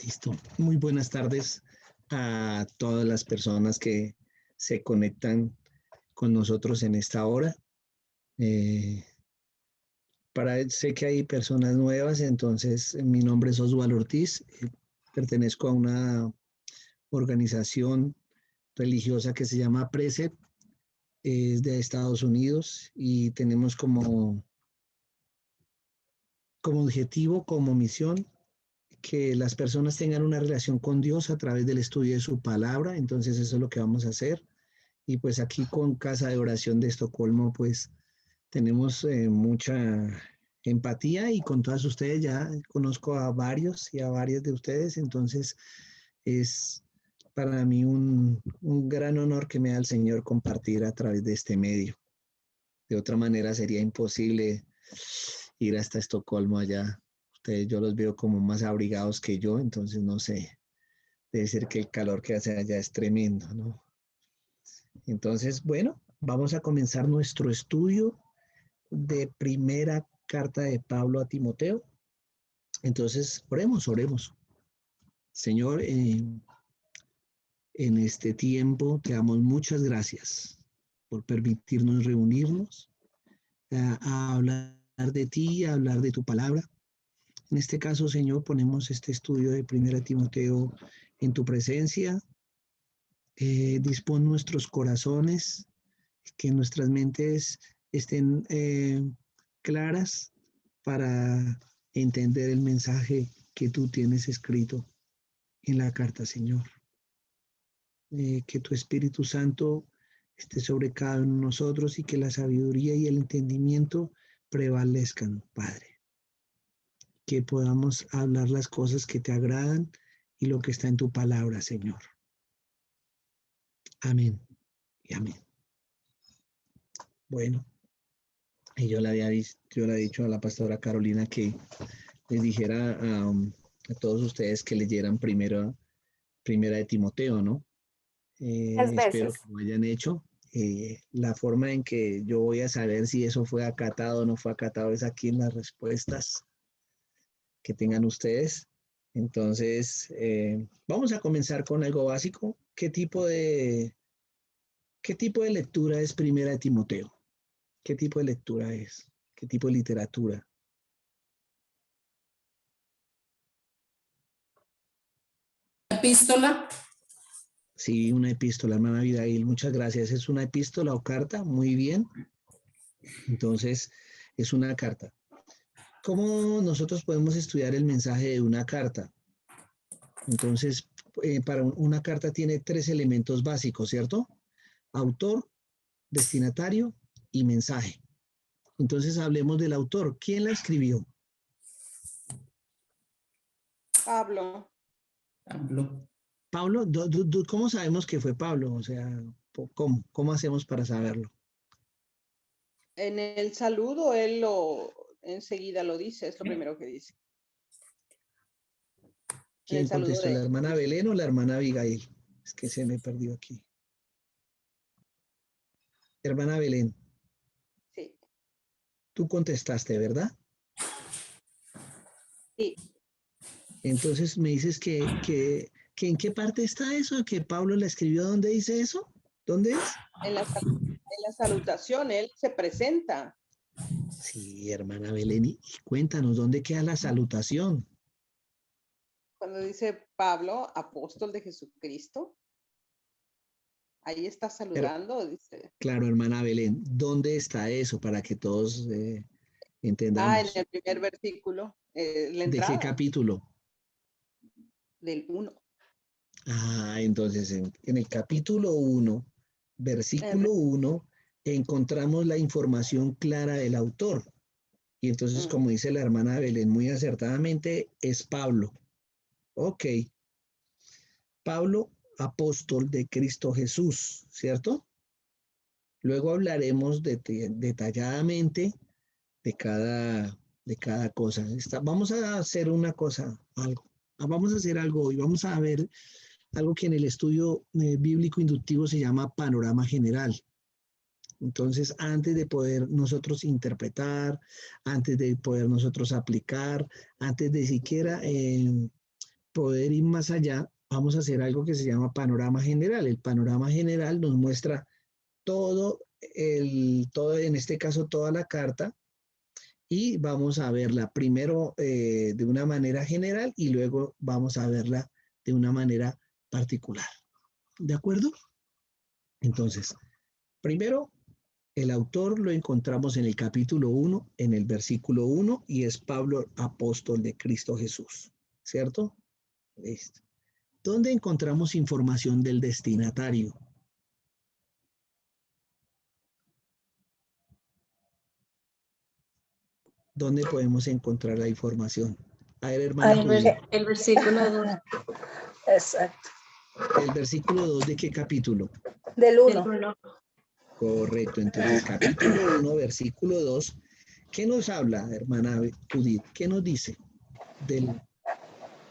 Listo. Muy buenas tardes a todas las personas que se conectan con nosotros en esta hora. Eh, sé que hay personas nuevas, entonces mi nombre es Osvaldo Ortiz, pertenezco a una organización religiosa que se llama Precept, es de Estados Unidos y tenemos como objetivo, como misión, que las personas tengan una relación con Dios a través del estudio de su palabra. Entonces eso es lo que vamos a hacer. Y pues aquí con Casa de Oración de Estocolmo, pues tenemos mucha empatía y con todas ustedes ya conozco a varios y a varias de ustedes. Entonces es para mí un gran honor que me da el Señor compartir a través de este medio. De otra manera sería imposible ir hasta Estocolmo allá. Ustedes, yo los veo como más abrigados que yo, entonces no sé, debe ser que el calor que hace allá es tremendo, ¿no? Entonces, bueno, vamos a comenzar nuestro estudio de primera carta de Pablo a Timoteo. Entonces, oremos. Señor, en este tiempo te damos muchas gracias por permitirnos reunirnos a hablar de ti, a hablar de tu palabra. En este caso, Señor, ponemos este estudio de primera Timoteo en tu presencia. Dispón nuestros corazones, que nuestras mentes estén claras para entender el mensaje que tú tienes escrito en la carta, Señor. Que tu Espíritu Santo esté sobre cada uno de nosotros y que la sabiduría y el entendimiento prevalezcan, Padre. Que podamos hablar las cosas que te agradan y lo que está en tu palabra, Señor. Amén y amén. Bueno, y yo le he dicho a la pastora Carolina que les dijera a todos ustedes que leyeran primera de Timoteo, ¿no? 3 Espero que veces. lo hayan hecho. La forma en que yo voy a saber si eso fue acatado o no fue acatado es aquí en las respuestas que tengan ustedes. Entonces, vamos a comenzar con algo básico. ¿Qué tipo de lectura es primera de Timoteo? ¿Qué tipo de lectura es? ¿Qué tipo de literatura? Epístola. Sí, una epístola, hermana Abigail, muchas gracias. ¿Es una epístola o carta? Muy bien. Entonces, es una carta. ¿Cómo nosotros podemos estudiar el mensaje de una carta? Entonces, para una carta tiene 3 elementos básicos, ¿cierto? Autor, destinatario y mensaje. Entonces, hablemos del autor. ¿Quién la escribió? Pablo. Pablo, ¿cómo sabemos que fue Pablo? O sea, ¿cómo hacemos para saberlo? En el saludo, él enseguida lo dice, es lo primero que dice. En el ¿Quién saludo contestó, la de hermana Belén o la hermana Abigail? Es que se me perdió aquí. Hermana Belén, sí. tú contestaste, ¿verdad? Sí, Entonces me dices que ¿en qué parte está eso? ¿Que Pablo la escribió? ¿Dónde dice eso? ¿Dónde es? en la salutación, él se presenta. Sí, hermana Belén, y cuéntanos, ¿dónde queda la salutación? Cuando dice Pablo, apóstol de Jesucristo, ahí está Pero, saludando, dice. claro, hermana Belén, ¿dónde está eso para que todos En entendamos? el primer versículo, la ¿De qué entrada capítulo? del 1. Entonces en el capítulo 1, versículo 1, encontramos la información clara del autor. Y entonces, como dice la hermana Belén muy acertadamente, es Pablo. Ok, Pablo, apóstol de Cristo Jesús, ¿cierto? Luego hablaremos detalladamente de cada cosa. Vamos a hacer una cosa, algo. Vamos a hacer algo hoy. Vamos a ver algo que en el estudio bíblico inductivo se llama panorama general. Entonces, antes de poder nosotros interpretar, antes de poder nosotros aplicar, antes de siquiera poder ir más allá, vamos a hacer algo que se llama panorama general. El panorama general nos muestra todo, en este caso, toda la carta, y vamos a verla primero de una manera general y luego vamos a verla de una manera particular. ¿De acuerdo? Entonces, primero, el autor lo encontramos en el capítulo 1, en el versículo 1, y es Pablo, apóstol de Cristo Jesús, ¿cierto? Listo. ¿Dónde encontramos información del destinatario? ¿Dónde podemos encontrar la información? A ver, hermana Judith. El versículo 2. Exacto. ¿El versículo 2 de qué capítulo? Del Del 1. 1. Correcto. Entonces, capítulo 1, versículo 2. ¿Qué nos habla, hermana Judith? ¿Qué nos dice del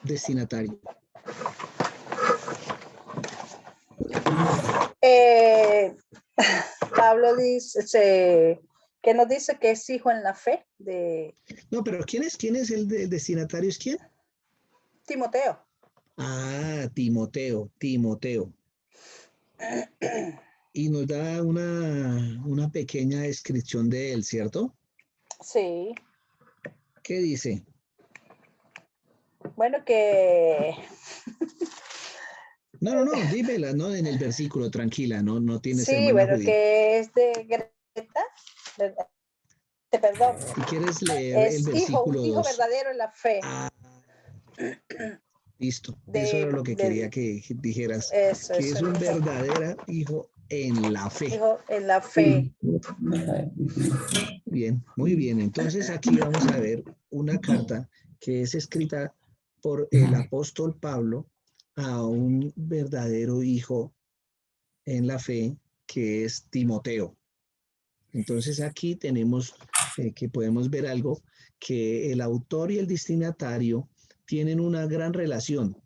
destinatario? Pablo dice, que nos dice que es hijo en la fe de No, pero ¿quién es el destinatario? ¿Es quién? Timoteo. Ah, Timoteo. Y nos da una pequeña descripción de él, ¿cierto? Sí. ¿Qué dice? Bueno, que No, dímela, no en el versículo, tranquila, no tienes, sí, hermana bueno, Judith. que es de Greta, perdón, Si quieres leer el es un versículo hijo 2. verdadero en la fe. Ah, listo. Eso era lo que quería que dijeras, eso, que es un verdadero hijo en la fe. hijo en la fe. Bien, muy bien. Entonces aquí vamos a ver una carta que es escrita por el apóstol Pablo a un verdadero hijo en la fe, que es Timoteo. Entonces aquí tenemos que podemos ver algo, que el autor y el destinatario tienen una gran relación.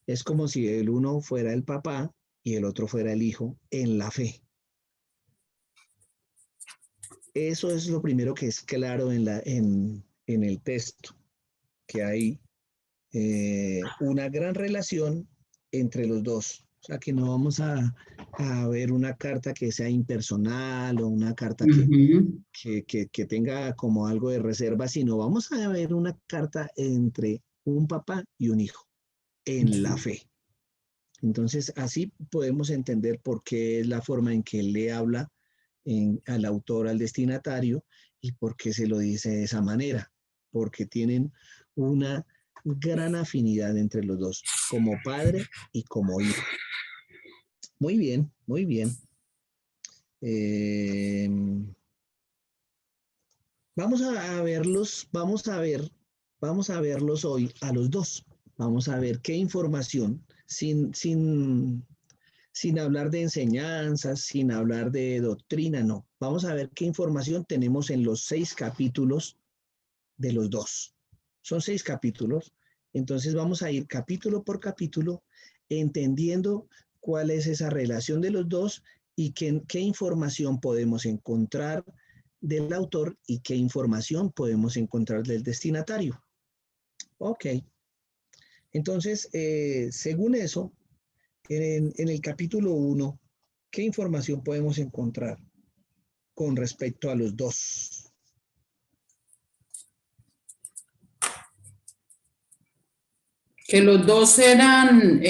Es como si el uno fuera el papá y el otro fuera el hijo en la fe. Eso es lo primero que es claro en el texto, que hay una gran relación entre los dos. O sea, que no vamos a ver una carta que sea impersonal o una carta que tenga como algo de reserva, sino vamos a ver una carta entre un papá y un hijo en la fe. Entonces, así podemos entender por qué es la forma en que él le habla al autor, al destinatario, y por qué se lo dice de esa manera, porque tienen una gran afinidad entre los dos, como padre y como hijo. Muy bien, muy bien. Vamos a verlos, vamos a verlos hoy a los dos. Vamos a ver qué información, sin hablar de enseñanzas, sin hablar de doctrina, no. Vamos a ver qué información tenemos en los 6 capítulos de los dos. Son 6 capítulos, entonces vamos a ir capítulo por capítulo entendiendo cuál es esa relación de los dos y qué información podemos encontrar del autor y qué información podemos encontrar del destinatario. Ok, entonces, según eso, en el capítulo 1, ¿qué información podemos encontrar con respecto a los dos? Que los dos eran,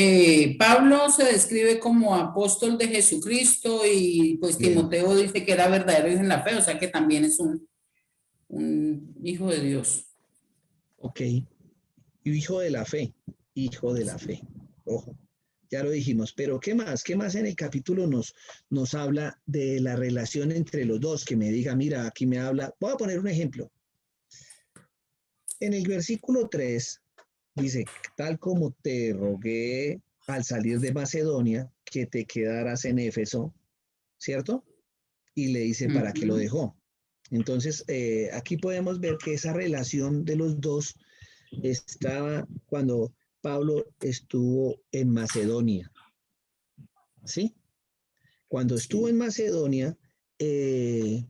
Pablo se describe como apóstol de Jesucristo y pues Bien. Timoteo dice que era verdadero hijo en la fe, o sea que también es un hijo de Dios. Ok, hijo de la fe, ojo, ya lo dijimos, pero ¿qué más? ¿Qué más en el capítulo nos habla de la relación entre los dos? Que me diga, mira, aquí me habla, voy a poner un ejemplo. En el versículo 3 dice, tal como te rogué al salir de Macedonia, que te quedaras en Éfeso, ¿cierto? Y le dice para qué lo dejó. Entonces, aquí podemos ver que esa relación de los dos estaba cuando Pablo estuvo en Macedonia, ¿sí? Cuando estuvo en Macedonia, él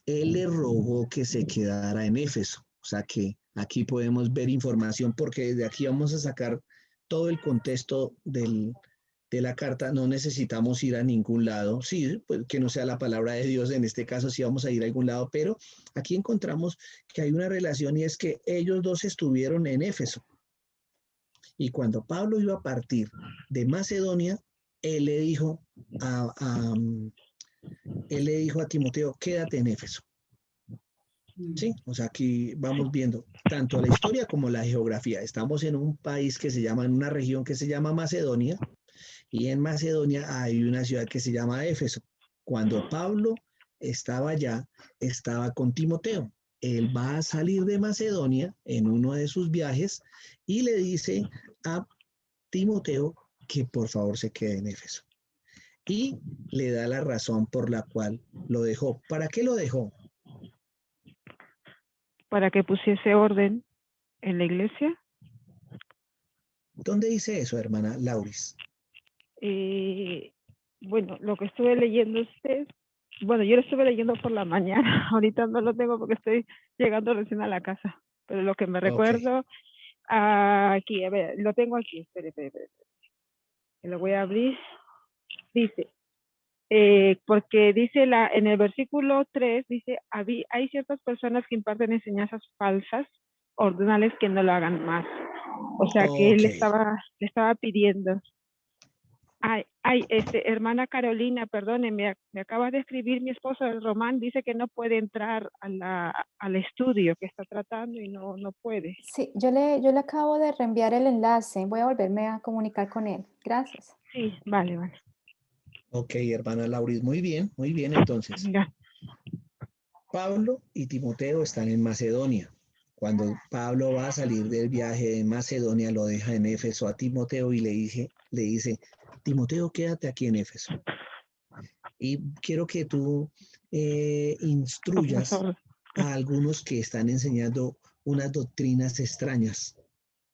le rogó que se quedara en Éfeso, o sea, que Aquí podemos ver información porque desde aquí vamos a sacar todo el contexto de la carta. No necesitamos ir a ningún lado. Sí, pues que no sea la palabra de Dios. En este caso sí vamos a ir a algún lado, pero aquí encontramos que hay una relación y es que ellos dos estuvieron en Éfeso. Y cuando Pablo iba a partir de Macedonia, él le dijo a Timoteo, quédate en Éfeso. Sí, o sea, aquí vamos viendo tanto la historia como la geografía. Estamos en un país que se llama, en una región que se llama Macedonia, y en Macedonia hay una ciudad que se llama Éfeso. Cuando Pablo estaba allá, estaba con Timoteo. Él va a salir de Macedonia en uno de sus viajes y le dice a Timoteo que por favor se quede en Éfeso. Y le da la razón por la cual lo dejó. ¿Para qué lo dejó? Para que pusiese orden en la iglesia. ¿Dónde dice eso, hermana Lauris? Bueno, lo que estuve leyendo bueno, yo lo estuve leyendo por la mañana, ahorita no lo tengo porque estoy llegando recién a la casa, pero lo que me recuerdo, aquí, a ver, lo tengo aquí, espere, lo voy a abrir, dice, porque dice en el versículo 3, dice, hay ciertas personas que imparten enseñanzas falsas, ordinales que no lo hagan más, o sea que él le estaba pidiendo. Hermana Carolina, perdone, me acaba de escribir mi esposo, el Román, dice que no puede entrar al estudio que está tratando y no puede. Sí, yo le acabo de reenviar el enlace. Voy a volverme a comunicar con él. Gracias. Sí, vale. Ok, hermana Lauris, muy bien, entonces. Ya. Pablo y Timoteo están en Macedonia. Cuando Pablo va a salir del viaje de Macedonia, lo deja en Éfeso a Timoteo y le dice, Timoteo, quédate aquí en Éfeso. Y quiero que tú instruyas a algunos que están enseñando unas doctrinas extrañas.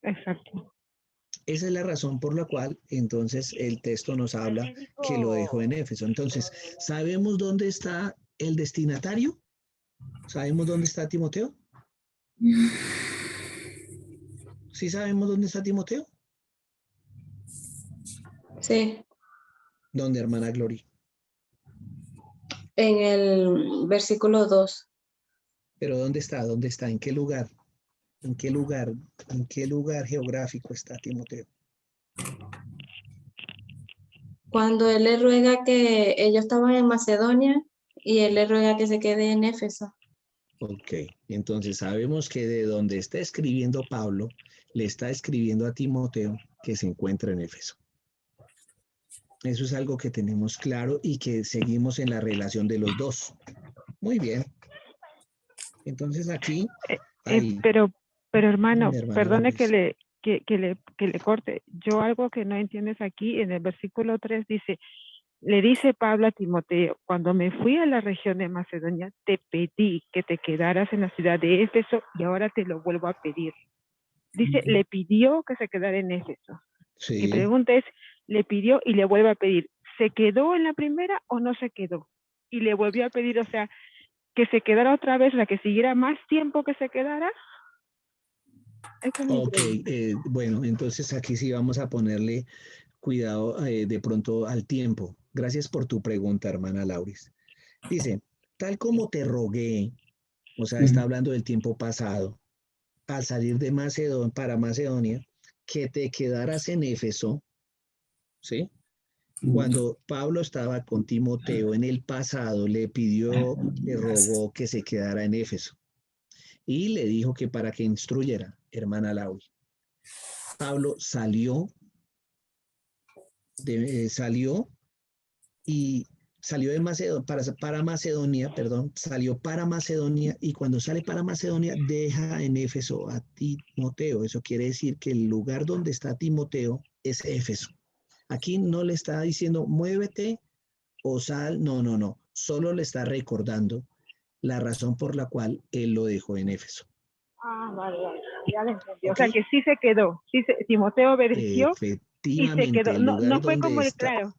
Exacto. Esa es la razón por la cual entonces el texto nos habla que lo dejó en Éfeso. Entonces, ¿sabemos dónde está el destinatario? ¿Sabemos dónde está Timoteo? ¿Sí sabemos dónde está Timoteo? Sí, ¿Dónde, hermana Glory? en el versículo 2. ¿Pero dónde está? ¿Dónde está? ¿En qué lugar? ¿En qué lugar? ¿En qué lugar geográfico está Timoteo? Cuando él le ruega que ellos estaban en Macedonia y él le ruega que se quede en Éfeso. Ok, entonces sabemos que de donde está escribiendo Pablo, le está escribiendo a Timoteo que se encuentra en Éfeso. Eso es algo que tenemos claro y que seguimos en la relación de los dos. Muy bien. Entonces aquí hay... Pero hermano, perdone Lauris. que le corte. Yo algo que no entiendes aquí, en el versículo 3 dice, le dice Pablo a Timoteo, cuando me fui a la región de Macedonia, te pedí que te quedaras en la ciudad de Éfeso y ahora te lo vuelvo a pedir. Dice, le pidió que se quedara en Éfeso. Sí. Mi pregunta es, le pidió y le vuelve a pedir, ¿se quedó en la primera o no se quedó? Y le volvió a pedir, o sea, que se quedara otra vez, que siguiera más tiempo que se quedara. Ok, bueno, entonces aquí sí vamos a ponerle cuidado de pronto al tiempo. Gracias por tu pregunta, hermana Lauris. Dice, tal como te rogué, o sea, está hablando del tiempo pasado, al salir de Macedonia para Macedonia, que te quedaras en Éfeso, ¿sí? Cuando Pablo estaba con Timoteo en el pasado, le rogó que se quedara en Éfeso y le dijo que para que instruyera, hermana Lauri. Pablo salió de Macedonia, para Macedonia, perdón, salió para Macedonia y cuando sale para Macedonia deja en Éfeso a Timoteo. Eso quiere decir que el lugar donde está Timoteo es Éfeso. Aquí no le está diciendo muévete o sal, no, solo le está recordando la razón por la cual él lo dejó en Éfeso. Vale, ya lo entendí. ¿Okay? O sea que sí se quedó, Timoteo obedeció y se Efectivamente, quedó. el lugar No fue donde como está. claro.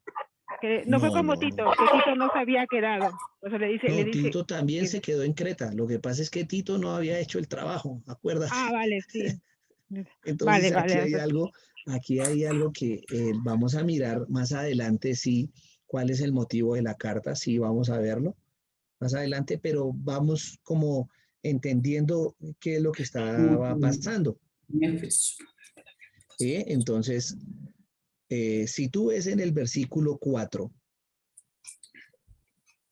Que no fue como Tito, que Tito no se había quedado. O sea, le dice, No, Tito también que- se quedó en Creta. Lo que pasa es que Tito no había hecho el trabajo, acuérdate. Ah, vale, sí. Entonces Vale. aquí hay algo que vamos a mirar más adelante, sí, cuál es el motivo de la carta, sí, vamos a verlo más adelante, pero vamos como entendiendo qué es lo que estaba pasando. Éfeso. ¿Sí? Entonces, si tú ves en el versículo 4,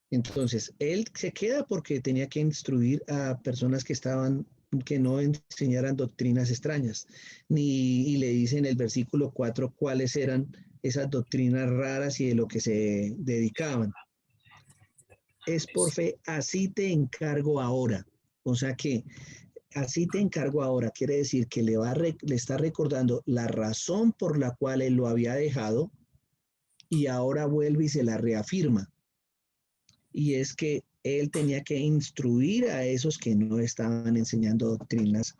entonces él se queda porque tenía que instruir a personas que no enseñaran doctrinas extrañas, y le dice en el versículo 4 cuáles eran esas doctrinas raras y de lo que se dedicaban. Es por fe, así te encargo ahora. O sea que así te encargo ahora quiere decir que le está recordando la razón por la cual él lo había dejado y ahora vuelve y se la reafirma. Y es que él tenía que instruir a esos que no estaban enseñando doctrinas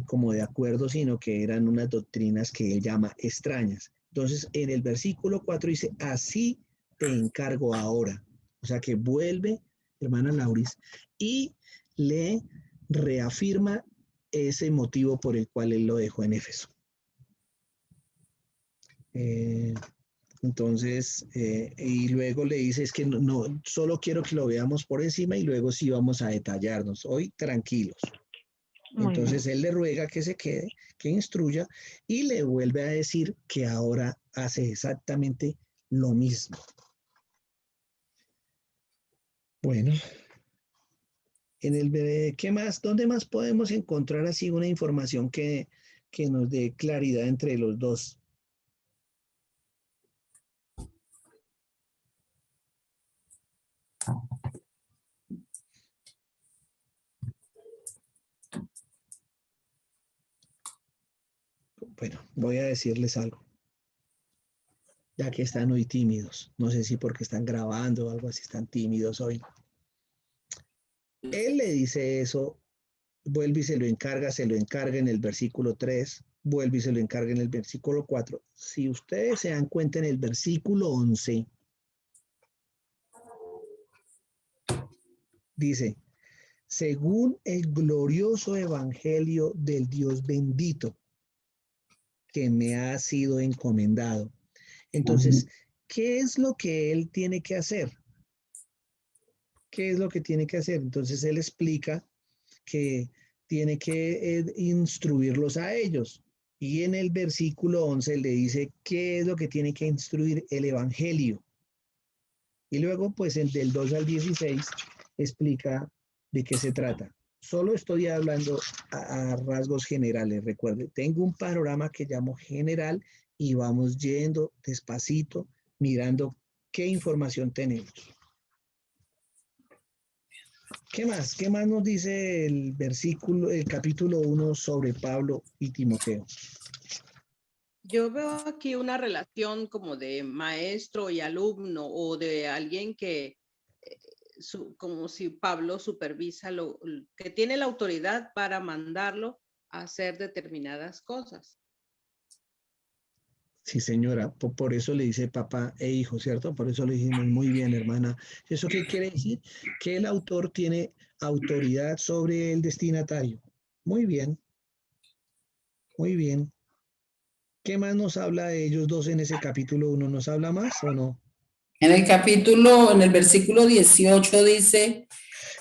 como de acuerdo, sino que eran unas doctrinas que él llama extrañas. Entonces, en el versículo 4 dice, así te encargo ahora. O sea que vuelve, hermana Lauris, y le reafirma ese motivo por el cual él lo dejó en Éfeso. Entonces, y luego le dice, es que no, solo quiero que lo veamos por encima y luego sí vamos a detallarnos. Hoy tranquilos. Entonces él le ruega que se quede, que instruya y le vuelve a decir que ahora hace exactamente lo mismo. Bueno, ¿qué más? ¿Dónde más podemos encontrar así una información que nos dé claridad entre los dos? Bueno, voy a decirles algo, ya que están hoy tímidos. No sé si porque están grabando o algo así, están tímidos hoy. Él le dice eso, vuelve y se lo encarga en el versículo 3, vuelve y se lo encarga en el versículo 4. Si ustedes se dan cuenta en el versículo 11, dice, según el glorioso evangelio del Dios bendito que me ha sido encomendado. Entonces, ¿qué es lo que él tiene que hacer? ¿Qué es lo que tiene que hacer? Entonces, él explica que tiene que instruirlos a ellos. Y en el versículo 11 le dice qué es lo que tiene que instruir el evangelio. Y luego, pues, del 2 al 16 explica de qué se trata. Solo estoy hablando a rasgos generales. Recuerde, tengo un panorama que llamo general y vamos yendo despacito, mirando qué información tenemos. ¿Qué más? ¿Qué más nos dice el capítulo 1 sobre Pablo y Timoteo? Yo veo aquí una relación como de maestro y alumno o de alguien que, como si Pablo supervisa que tiene la autoridad para mandarlo a hacer determinadas cosas. Sí, señora, por eso le dice papá e hijo, ¿cierto? Por eso le dijimos muy bien, hermana. ¿Eso qué quiere decir? Que el autor tiene autoridad sobre el destinatario. Muy bien, muy bien. ¿Qué más nos habla de ellos dos en ese capítulo 1? ¿Nos habla más o no? En el versículo 18 dice,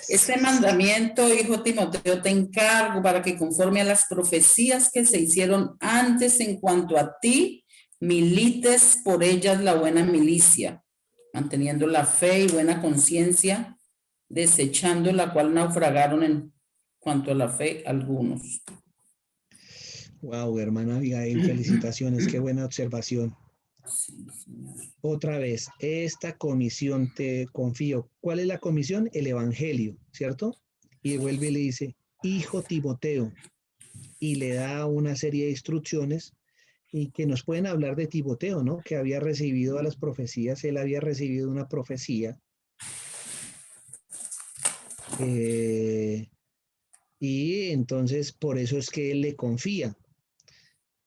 este mandamiento, hijo Timoteo, te encargo para que conforme a las profecías que se hicieron antes en cuanto a ti, milites por ellas la buena milicia, manteniendo la fe y buena conciencia, desechando la cual naufragaron en cuanto a la fe algunos. Wow, hermana Abigail, felicitaciones, qué buena observación. Sí, señor. Otra vez, esta comisión te confío. ¿Cuál es la comisión? El evangelio, ¿cierto? Y vuelve y le dice, hijo Timoteo, y le da una serie de instrucciones y que nos pueden hablar de Timoteo, ¿no? Que había recibido a las profecías, él había recibido una profecía. Y entonces por eso es que él le confía.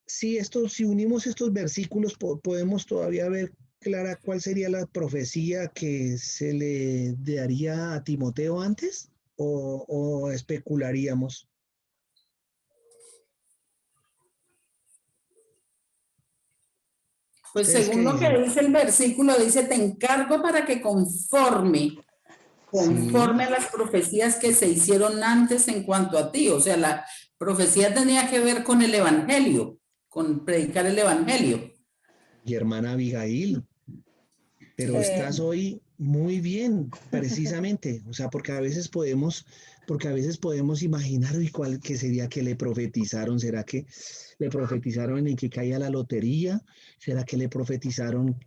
Si unimos estos versículos, podemos todavía ver Clara, cuál sería la profecía que se le daría a Timoteo antes? ¿O especularíamos? Pues ¿Ustedes qué según lo que dicen? dice el versículo, dice, te encargo para que conforme a las profecías que se hicieron antes en cuanto a ti. O sea, la profecía tenía que ver con el evangelio, con predicar el evangelio. Y hermana Abigail, pero estás hoy muy bien, precisamente. O sea, porque a veces podemos imaginar ¿y cuál que sería que le profetizaron? ¿Será que le profetizaron en que caía la lotería? ¿Será que le profetizaron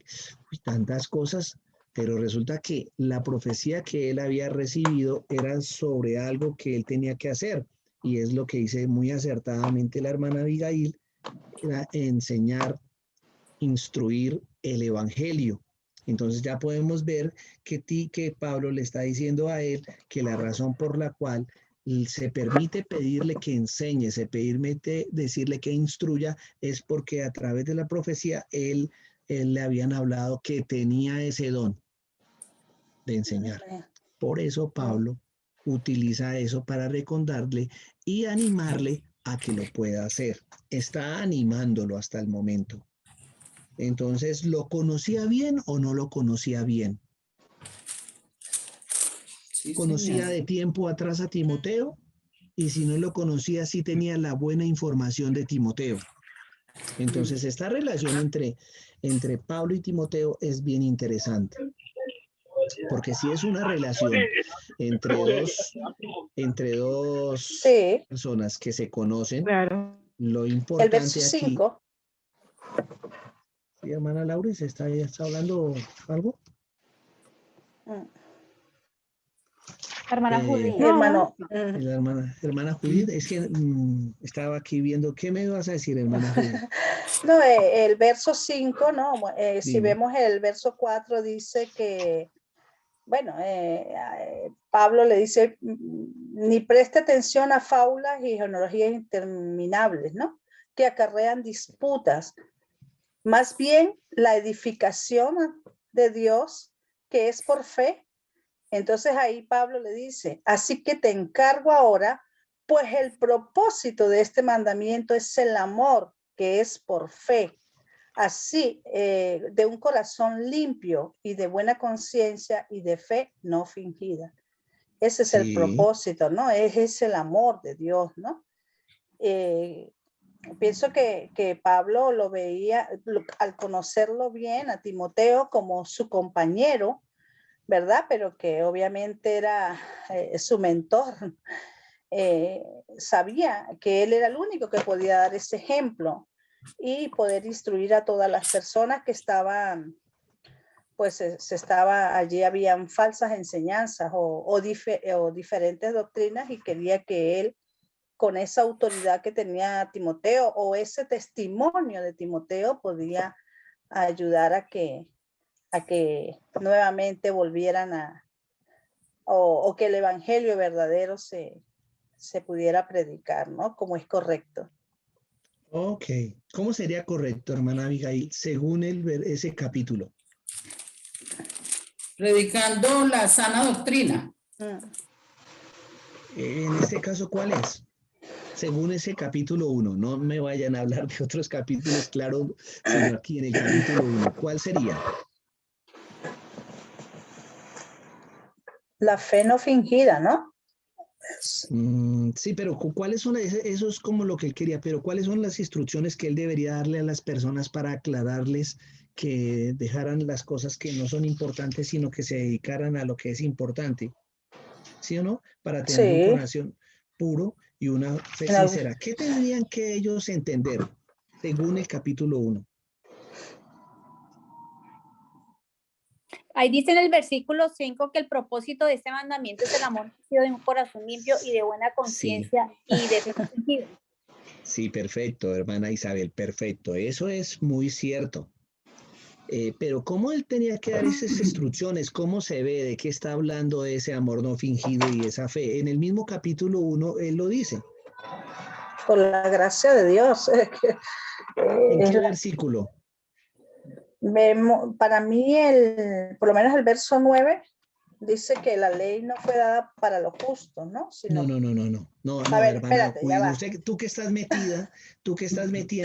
tantas cosas? Pero resulta que la profecía que él había recibido era sobre algo que él tenía que hacer. Y es lo que dice muy acertadamente la hermana Abigail, era enseñar, instruir el evangelio. Entonces ya podemos ver que Pablo le está diciendo a él que la razón por la cual se permite pedirle que enseñe, se permite decirle que instruya, es porque a través de la profecía él le habían hablado que tenía ese don de enseñar. Por eso Pablo utiliza eso para recordarle y animarle a que lo pueda hacer. Está animándolo hasta el momento. Entonces, ¿lo conocía bien o no lo conocía bien? Sí, ¿Conocía señor. de tiempo atrás a Timoteo? Y si no lo conocía, sí tenía la buena información de Timoteo. Entonces, esta relación entre Pablo y Timoteo es bien interesante. Porque si es una relación entre dos Sí, personas que se conocen, Claro. lo el verso importante aquí... 5. ¿Sí, hermana Laura, está hablando algo? Hermana Judith. No, Hermano, La hermana Judith, es que estaba aquí viendo, ¿qué me vas a decir, hermana Judith? no, el verso 5, ¿no? Si Dime. vemos el verso 4, dice que, bueno, Pablo le dice, ni preste atención a fábulas y genealogías interminables, ¿no? Que acarrean disputas. Más bien, la edificación de Dios, que es por fe. Entonces ahí Pablo le dice, así que te encargo ahora, pues el propósito de este mandamiento es el amor, que es por fe. Así, de un corazón limpio y de buena conciencia y de fe no fingida. Ese es el propósito, ¿no? Es el amor de Dios, ¿no? Pienso que Pablo lo veía, al conocerlo bien a Timoteo como su compañero, ¿verdad? Pero que obviamente era su mentor. Sabía que él era el único que podía dar ese ejemplo y poder instruir a todas las personas que estaban, pues allí habían falsas enseñanzas o diferentes doctrinas y quería que él, con esa autoridad que tenía Timoteo o ese testimonio de Timoteo, podía ayudar a que nuevamente volvieran o que el evangelio verdadero se pudiera predicar, ¿no? Como es correcto. Ok. ¿Cómo sería correcto, hermana Abigail, según ese capítulo? Predicando la sana doctrina. En este caso, ¿cuál es? Según ese capítulo 1, no me vayan a hablar de otros capítulos, claro, sino aquí en el capítulo 1. ¿Cuál sería? La fe no fingida, ¿no? Sí, pero ¿cuáles son? Eso es como lo que él quería, pero ¿cuáles son las instrucciones que él debería darle a las personas para aclararles que dejaran las cosas que no son importantes, sino que se dedicaran a lo que es importante? ¿Sí o no? Para tener un Sí. corazón puro y una fe sincera. ¿Qué tendrían que ellos entender según el capítulo 1? Ahí dice en el versículo 5 que el propósito de este mandamiento es el amor de un corazón limpio y de buena conciencia y de fe fingida. Sí, perfecto, hermana Isabel, perfecto. Eso es muy cierto. Pero ¿cómo él tenía que dar esas instrucciones? ¿Cómo se ve? ¿De qué está hablando ese amor no fingido y esa fe? En el mismo capítulo 1, él lo dice. Por la gracia de Dios. ¿En qué versículo? Para mí, por lo menos el verso 9 dice que la ley no fue dada para los justos, ¿no? Sino, No, a ver, hermana, espérate, ya va. usted, tú que estás metida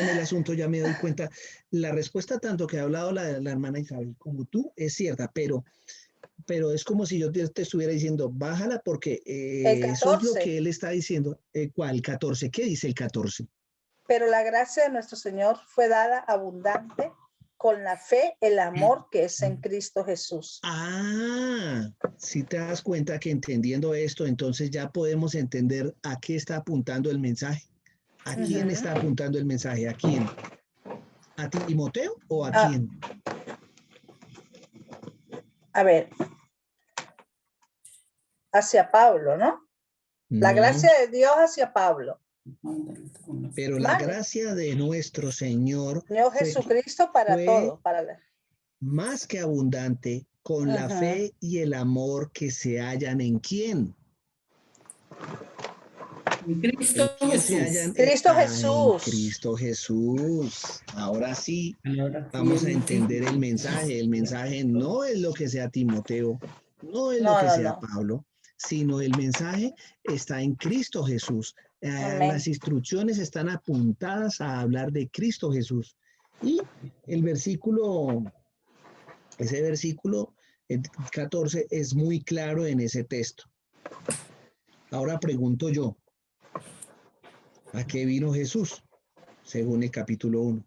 en el asunto, ya me doy cuenta. La respuesta tanto que ha hablado la hermana Isabel como tú es cierta, pero es como si yo te estuviera diciendo, bájala porque El eso es lo 14. que él está diciendo. ¿Cuál? 14. ¿Qué dice el 14? Pero la gracia de nuestro Señor fue dada abundante con la fe, el amor que es en Cristo Jesús. Ah, si te das cuenta que entendiendo esto, entonces ya podemos entender a qué está apuntando el mensaje. ¿A quién está apuntando el mensaje? ¿A quién? ¿A Timoteo o a quién? A ver, hacia Pablo, ¿no? La No, gracia de Dios hacia Pablo. pero la Vale. gracia de nuestro Señor Señor Jesucristo para fue todo, para más que abundante con la fe y el amor que se hallan en quién. En Cristo ¿En quién se Jesús. hallan? Cristo En Jesús. Cristo Jesús. Ahora sí, Ahora sí, vamos a en entender Cristo el mensaje. El mensaje no es lo que sea Timoteo, no es lo que sea Pablo, sino el mensaje está en Cristo Jesús. Las instrucciones están apuntadas a hablar de Cristo Jesús. Y el versículo, ese versículo 14 es muy claro en ese texto. Ahora pregunto yo, ¿a qué vino Jesús? Según el capítulo 1.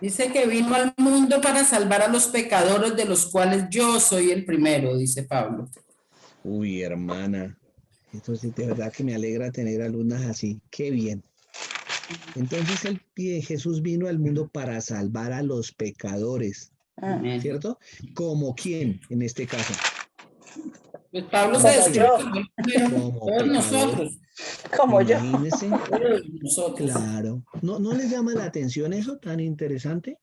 Dice que vino al mundo para salvar a los pecadores, de los cuales yo soy el primero, dice Pablo. Uy, hermana, entonces de verdad que me alegra tener alumnas así. Qué bien. Entonces Jesús vino al mundo para salvar a los pecadores, ¿cierto? ¿Como quién en este caso? Pues Pablo se Como describe yo. como el primero, Como todos pecador. nosotros. Como yo. Imagínense. Todos nosotros. Claro. ¿No les llama la atención eso tan interesante?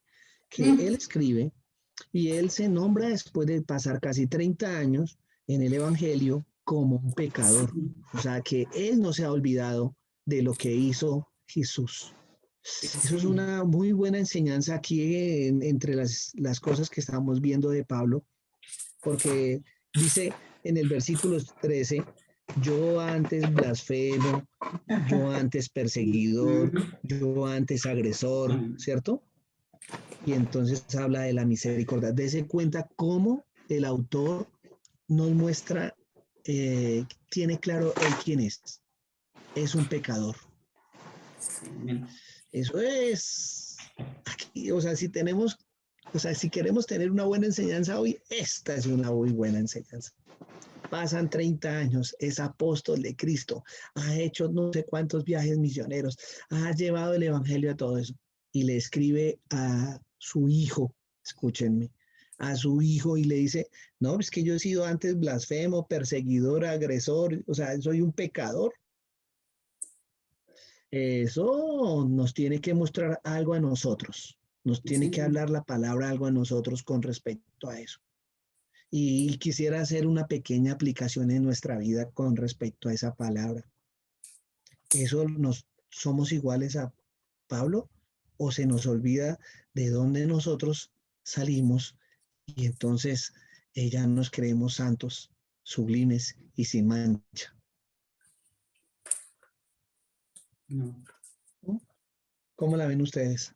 Que él escribe y él se nombra después de pasar casi 30 años en el Evangelio como un pecador. O sea, que él no se ha olvidado de lo que hizo Jesús. Eso es una muy buena enseñanza aquí entre las cosas que estamos viendo de Pablo, porque dice en el versículo 13, yo antes blasfemo, yo antes perseguidor, yo antes agresor, ¿cierto? Y entonces habla de la misericordia. Dese cuenta cómo el autor nos muestra, tiene claro él quién es. Es un pecador. Eso es, aquí, o sea, si queremos tener una buena enseñanza hoy, esta es una muy buena enseñanza. Pasan 30 años, es apóstol de Cristo, ha hecho no sé cuántos viajes misioneros, ha llevado el evangelio a todo eso y le escribe a su hijo, escúchenme, a su hijo y le dice, no, es que yo he sido antes blasfemo, perseguidor, agresor, o sea, soy un pecador. Eso nos tiene que mostrar algo a nosotros, nos tiene que hablar la palabra algo a nosotros con respecto a eso. Y quisiera hacer una pequeña aplicación en nuestra vida con respecto a esa palabra. ¿Eso somos iguales a Pablo o se nos olvida de dónde nosotros salimos y entonces ya nos creemos santos, sublimes y sin mancha? No. ¿Cómo la ven ustedes?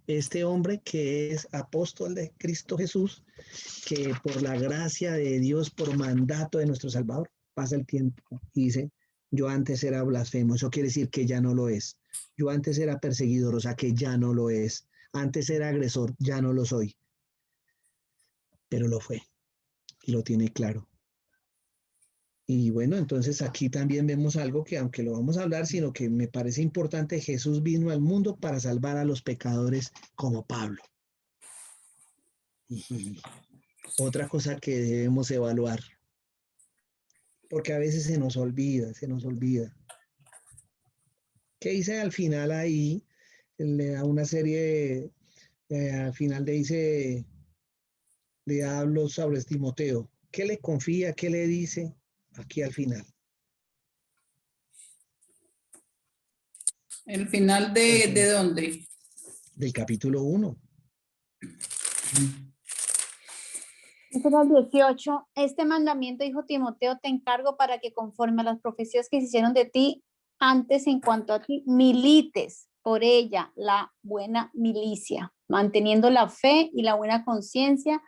Este hombre que es apóstol de Cristo Jesús, que por la gracia de Dios, por mandato de nuestro Salvador, pasa el tiempo y dice, yo antes era blasfemo, eso quiere decir que ya no lo es. Yo antes era perseguidor, o sea que ya no lo es. Antes era agresor, ya no lo soy. Pero lo fue y lo tiene claro. Y bueno, entonces aquí también vemos algo que aunque lo vamos a hablar, sino que me parece importante, Jesús vino al mundo para salvar a los pecadores como Pablo. Y otra cosa que debemos evaluar, porque a veces se nos olvida. ¿Qué dice al final ahí? Le da una serie, al final le dice, le hablo sobre Timoteo. ¿Qué le confía? ¿Qué le dice aquí al final? ¿El final de dónde? Del capítulo 1. Este era el 18. Este mandamiento, hijo Timoteo, te encargo para que conforme a las profecías que se hicieron de ti antes en cuanto a ti, milites por ella la buena milicia, manteniendo la fe y la buena conciencia,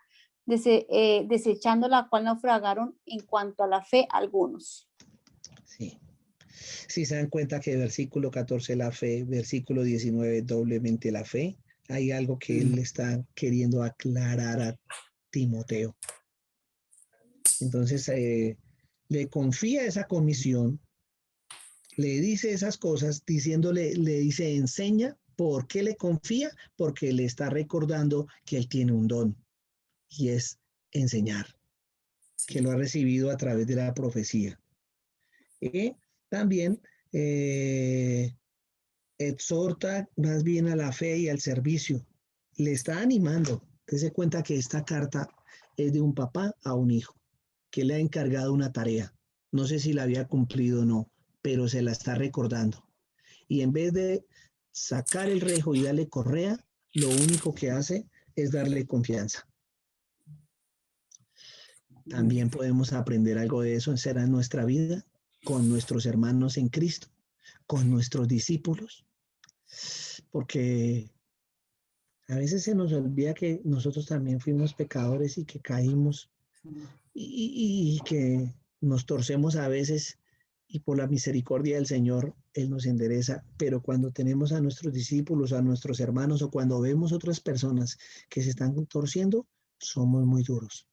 desechando la cual naufragaron en cuanto a la fe algunos. Sí. Si se dan cuenta que versículo 14 la fe, versículo 19 doblemente la fe, hay algo que él está queriendo aclarar a Timoteo. Entonces le confía esa comisión, le dice esas cosas, diciéndole, le dice, enseña. ¿Por qué le confía? Porque le está recordando que él tiene un don y es enseñar, que lo ha recibido a través de la profecía. Y también exhorta más bien a la fe y al servicio. Le está animando. Dese cuenta que esta carta es de un papá a un hijo, que le ha encargado una tarea. No sé si la había cumplido o no, pero se la está recordando. Y en vez de sacar el rejo y darle correa, lo único que hace es darle confianza. También podemos aprender algo de eso en nuestra vida, con nuestros hermanos en Cristo, con nuestros discípulos, porque a veces se nos olvida que nosotros también fuimos pecadores y que caímos y que nos torcemos a veces y por la misericordia del Señor Él nos endereza, pero cuando tenemos a nuestros discípulos, a nuestros hermanos o cuando vemos otras personas que se están torciendo, somos muy duros.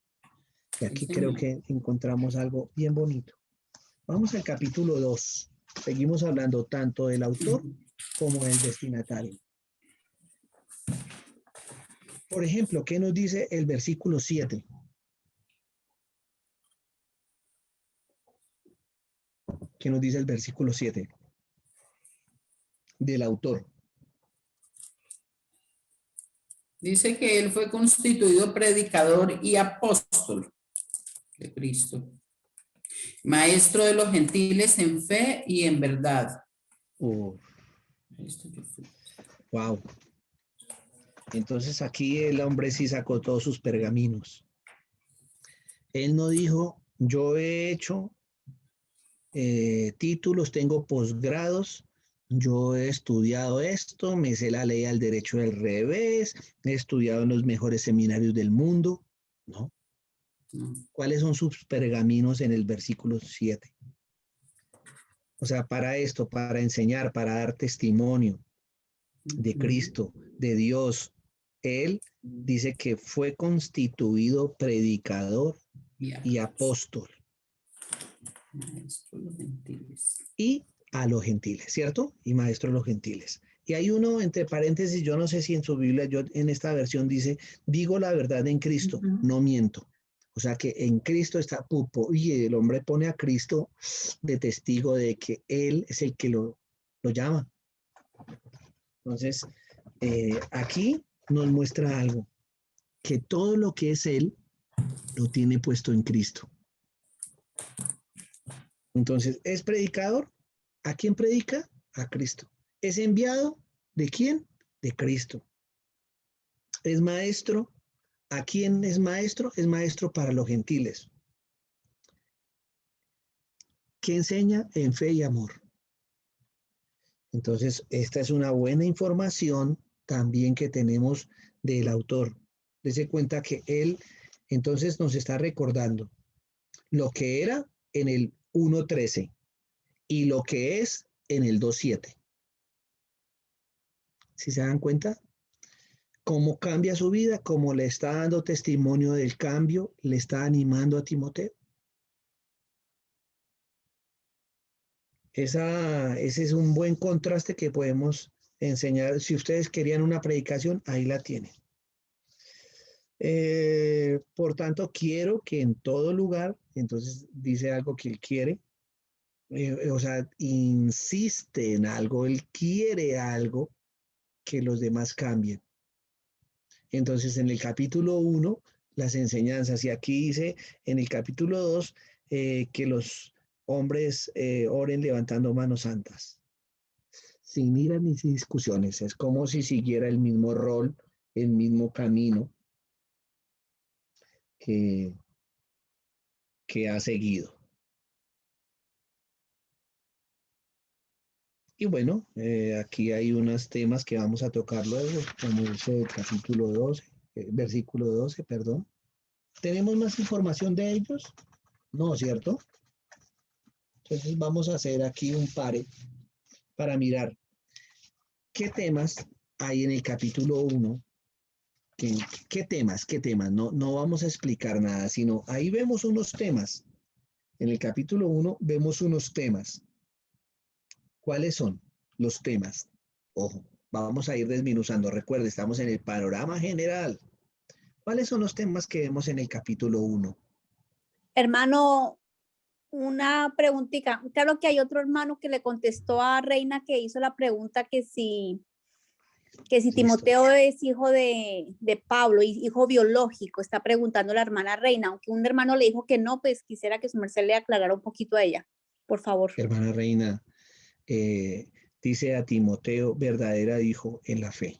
Y aquí creo que encontramos algo bien bonito. Vamos al capítulo 2. Seguimos hablando tanto del autor como del destinatario. Por ejemplo, ¿qué nos dice el versículo 7? ¿Qué nos dice el versículo 7 del autor? Dice que él fue constituido predicador y apóstol de Cristo, maestro de los gentiles en fe y en verdad. Wow. Entonces aquí el hombre sí sacó todos sus pergaminos. Él no dijo, yo he hecho títulos, tengo posgrados, yo he estudiado esto, me sé la ley al derecho del revés, he estudiado en los mejores seminarios del mundo. No. ¿Cuáles son sus pergaminos en el versículo 7? O sea, para esto, para enseñar, para dar testimonio de Cristo, de Dios, Él dice que fue constituido predicador y apóstol. Y a los gentiles, ¿cierto? Y maestro de los gentiles. Y hay uno entre paréntesis, yo no sé si en su Biblia, yo en esta versión dice, digo la verdad en Cristo, no miento. O sea que en Cristo está pupo, y el hombre pone a Cristo de testigo de que Él es el que lo llama. Entonces, aquí nos muestra algo, que todo lo que es Él lo tiene puesto en Cristo. Entonces, ¿es predicador? ¿A quién predica? A Cristo. ¿Es enviado? ¿De quién? De Cristo. ¿Es maestro? ¿A quién es maestro? Es maestro para los gentiles. ¿Qué enseña? En fe y amor. Entonces, esta es una buena información también que tenemos del autor. Dese cuenta que él entonces nos está recordando lo que era en el 1.13 y lo que es en el 2.7. ¿Sí se dan cuenta? Cómo cambia su vida, cómo le está dando testimonio del cambio, le está animando a Timoteo. Ese es un buen contraste que podemos enseñar. Si ustedes querían una predicación, ahí la tienen. Por tanto, quiero que en todo lugar, entonces dice algo que él quiere, o sea, insiste en algo, él quiere algo que los demás cambien. Entonces, en el capítulo 1, las enseñanzas, y aquí dice en el capítulo 2 que los hombres oren levantando manos santas, sin ira ni sin discusiones. Es como si siguiera el mismo rol, el mismo camino que ha seguido. Y bueno, aquí hay unos temas que vamos a tocar luego, como dice el capítulo 12, versículo 12, perdón. ¿Tenemos más información de ellos? No, ¿cierto? Entonces vamos a hacer aquí un pare para mirar qué temas hay en el capítulo 1. ¿Qué temas? ¿Qué temas? No vamos a explicar nada, sino ahí vemos unos temas. En el capítulo 1 vemos unos temas. ¿Cuáles son los temas? Ojo, vamos a ir desmenuzando. Recuerde, estamos en el panorama general. ¿Cuáles son los temas que vemos en el capítulo 1? Hermano, una preguntita. Claro que hay otro hermano que le contestó a Reina que hizo la pregunta que si Timoteo es hijo de Pablo, hijo biológico. Está preguntando la hermana Reina. Aunque un hermano le dijo que no, pues quisiera que su merced le aclarara un poquito a ella, por favor. Hermana Reina, dice a Timoteo, verdadera hijo en la fe.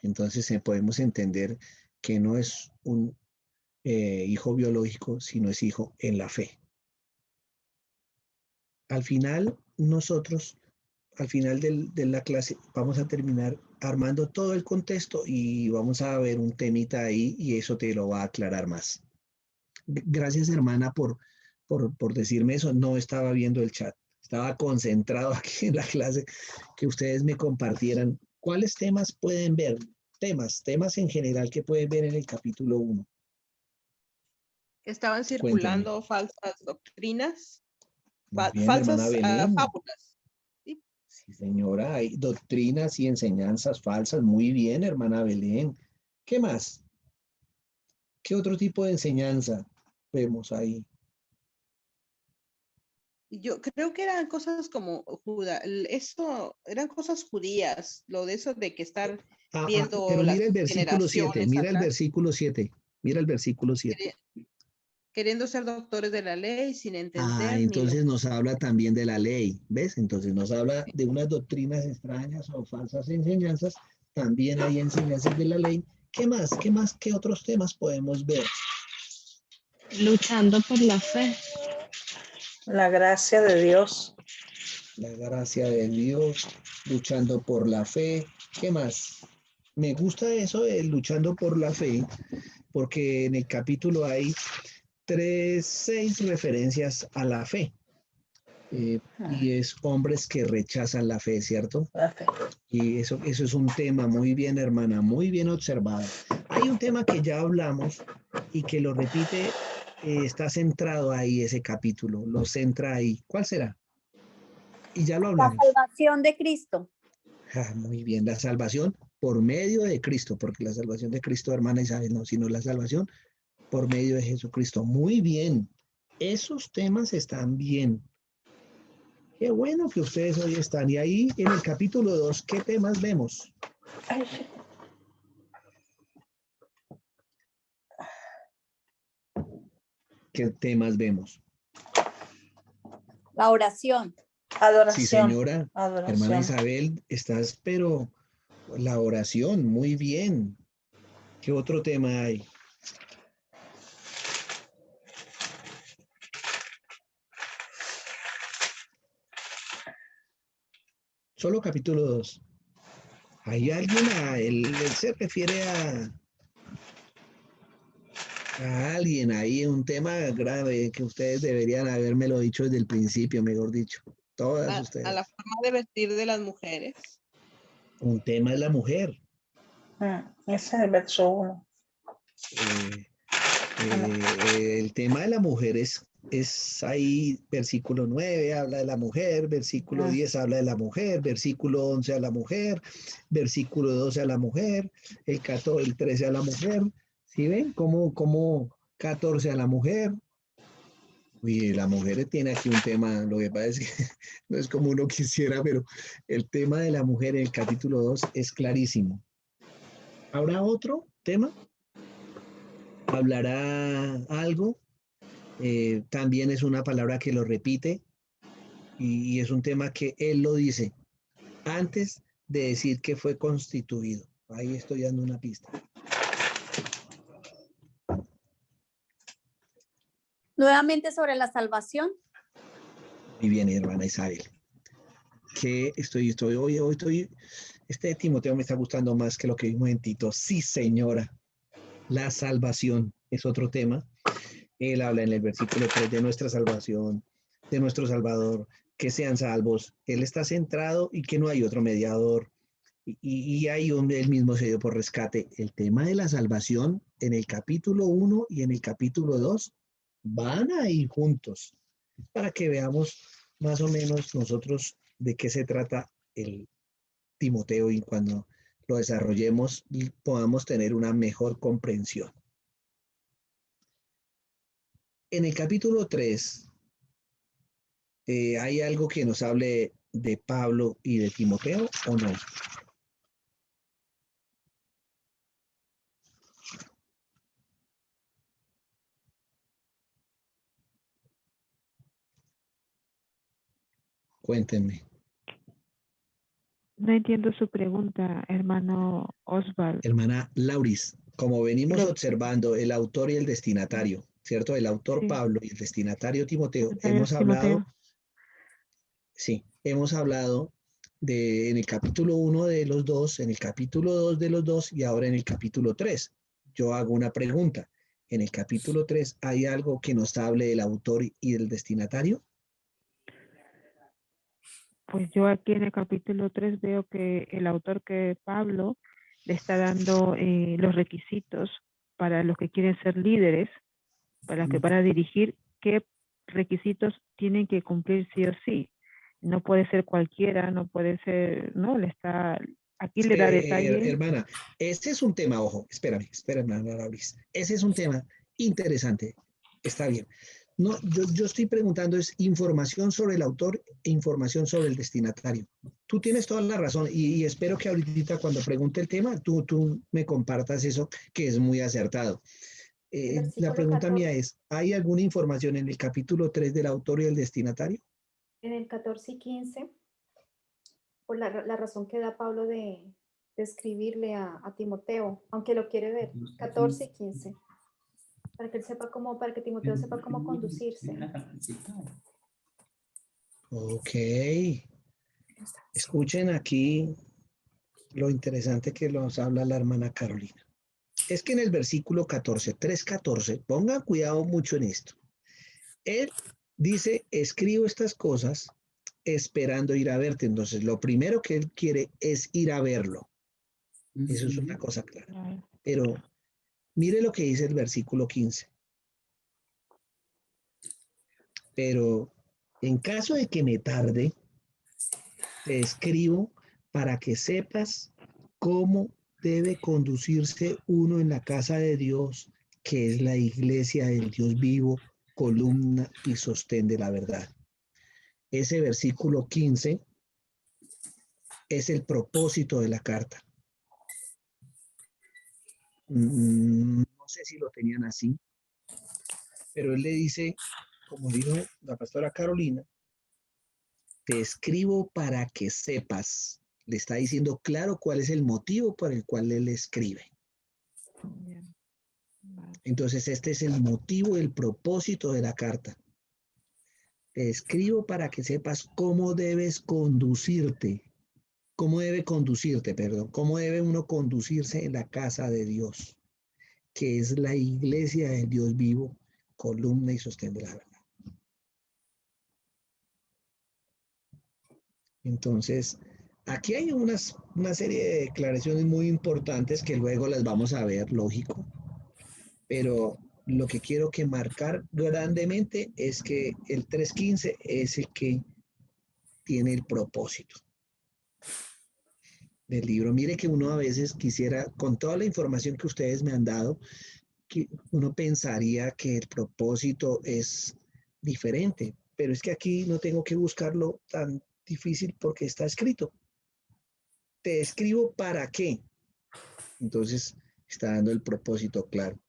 Entonces podemos entender que no es un hijo biológico, sino es hijo en la fe. Al final, nosotros, al final de la clase, vamos a terminar armando todo el contexto y vamos a ver un temita ahí y eso te lo va a aclarar más. Gracias, hermana, por decirme eso. No estaba viendo el chat. Estaba concentrado aquí en la clase, que ustedes me compartieran cuáles temas pueden ver, temas en general que pueden ver en el capítulo 1. Estaban circulando falsas doctrinas, Bien, falsas hermana Belén. fábulas. ¿Sí? Sí, señora, hay doctrinas y enseñanzas falsas. Muy bien, hermana Belén. ¿Qué más? ¿Qué otro tipo de enseñanza vemos ahí? Yo creo que eran cosas como esto eran cosas judías, lo de eso de que estar viendo Pero las mira el versículo 7, generaciones mira el atrás, versículo 7, mira el versículo 7. queriendo ser doctores de la ley sin entender ni lo Entonces nos habla también de la ley, ¿ves? Entonces nos habla de unas doctrinas extrañas o falsas enseñanzas, también hay enseñanzas de la ley. ¿Qué más? ¿Qué otros temas podemos ver? Luchando por la fe. La gracia de Dios. La gracia de Dios, luchando por la fe. ¿Qué más? Me gusta eso de luchando por la fe, porque en el capítulo hay 6 referencias a la fe. Y es hombres que rechazan la fe, ¿cierto? La fe. Y eso es un tema muy bien, hermana, muy bien observado. Hay un tema que ya hablamos y que lo repite, está centrado ahí ese capítulo, lo centra ahí. ¿Cuál será? Y ya lo La hablamos. salvación de Cristo. Muy bien, la salvación por medio de Cristo, porque la salvación de Cristo, hermana Isabel, no, sino la salvación por medio de Jesucristo. Muy bien, esos temas están bien. Qué bueno que ustedes hoy están. Y ahí en el capítulo 2, ¿qué temas vemos? ¿Qué temas vemos? La oración. Adoración. Sí, señora. Adoración. Hermana Isabel, estás, pero la oración, muy bien. ¿Qué otro tema hay? Solo capítulo 2. ¿Hay alguien? Él se refiere a alguien ahí, un tema grave que ustedes deberían habérmelo dicho desde el principio, mejor dicho. Todas ustedes. a la forma de vestir de las mujeres. Un tema es la mujer. Ese es el verso 1. El tema de la mujer es ahí, versículo 9 habla de la mujer, versículo 10 habla de la mujer, versículo 11 a la mujer, versículo 12 a la mujer, el 13 a la mujer. ¿Sí ven? Como 14 a la mujer. Uy, la mujer tiene aquí un tema, lo que pasa es que no es como uno quisiera, pero el tema de la mujer en el capítulo 2 es clarísimo. ¿Habrá otro tema? ¿Hablará algo? También es una palabra que lo repite y es un tema que él lo dice antes de decir que fue constituido. Ahí estoy dando una pista. Nuevamente sobre la salvación. Muy bien, hermana Isabel. Hoy estoy, este Timoteo me está gustando más que lo que vimos en Tito. Sí, señora. La salvación es otro tema. Él habla en el versículo 3 de nuestra salvación, de nuestro Salvador, que sean salvos. Él está centrado y que no hay otro mediador. Y hay él mismo se dio por rescate. El tema de la salvación en el capítulo 1 y en el capítulo 2 van a ir juntos para que veamos más o menos nosotros de qué se trata el Timoteo y cuando lo desarrollemos y podamos tener una mejor comprensión. En el capítulo 3 ¿hay algo que nos hable de Pablo y de Timoteo o no? Cuéntenme. No entiendo su pregunta, hermano Osvaldo. Hermana Lauris, como venimos Lo- observando el autor y el destinatario, ¿cierto? El autor Sí. Pablo y el destinatario Timoteo, Timoteo. hemos hablado, sí, hemos hablado en el capítulo 1 de los dos, en el capítulo 2 de los dos y ahora en el capítulo 3. Yo hago una pregunta. ¿En el capítulo 3 hay algo que nos hable del autor y del destinatario? Pues yo aquí en el capítulo 3 veo que el autor, que Pablo, le está dando los requisitos para los que quieren ser líderes, para los que van a dirigir, qué requisitos tienen que cumplir sí o sí. No puede ser cualquiera, no puede ser, no, aquí le da detalle. Hermana, ese es un tema, ojo, espérame, hermana Lauris. Ese es un tema interesante. Está bien. No, yo estoy preguntando es información sobre el autor e información sobre el destinatario. Tú tienes toda la razón y espero que ahorita cuando pregunte el tema, tú me compartas eso que es muy acertado. La pregunta mía es, ¿hay alguna información en el capítulo 3 del autor y el destinatario? En el 14 y 15, por la razón que da Pablo de escribirle a Timoteo, aunque lo quiere ver, 14 y 15, para que él sepa cómo, para que Timoteo sepa cómo conducirse. Ok. Escuchen aquí lo interesante que nos habla la hermana Carolina. Es que en el versículo 14, 3:14, pongan cuidado mucho en esto. Él dice, escribo estas cosas esperando ir a verte. Entonces, lo primero que él quiere es ir a verlo. Eso es una cosa clara. Pero mire lo que dice el versículo 15. Pero en caso de que me tarde, te escribo para que sepas cómo debe conducirse uno en la casa de Dios, que es la iglesia del Dios vivo, columna y sostén de la verdad. Ese versículo 15 es el propósito de la carta. No sé si lo tenían así, pero él le dice, como dijo la pastora Carolina, te escribo para que sepas. Le está diciendo claro cuál es el motivo por el cual él escribe. Entonces, este es el motivo, el propósito de la carta. Te escribo para que sepas cómo debes conducirte. Cómo debe conducirte, perdón. Cómo debe uno conducirse en la casa de Dios, que es la iglesia del Dios vivo, columna y sostén de la verdad. Entonces, aquí hay una serie de declaraciones muy importantes que luego las vamos a ver, lógico, pero lo que quiero que marcar grandemente es que el 3:15 es el que tiene el propósito del libro. Mire que uno a veces quisiera, con toda la información que ustedes me han dado, que uno pensaría que el propósito es diferente, pero es que aquí no tengo que buscarlo tan difícil porque está escrito. Te escribo para qué. Entonces está dando el propósito claro.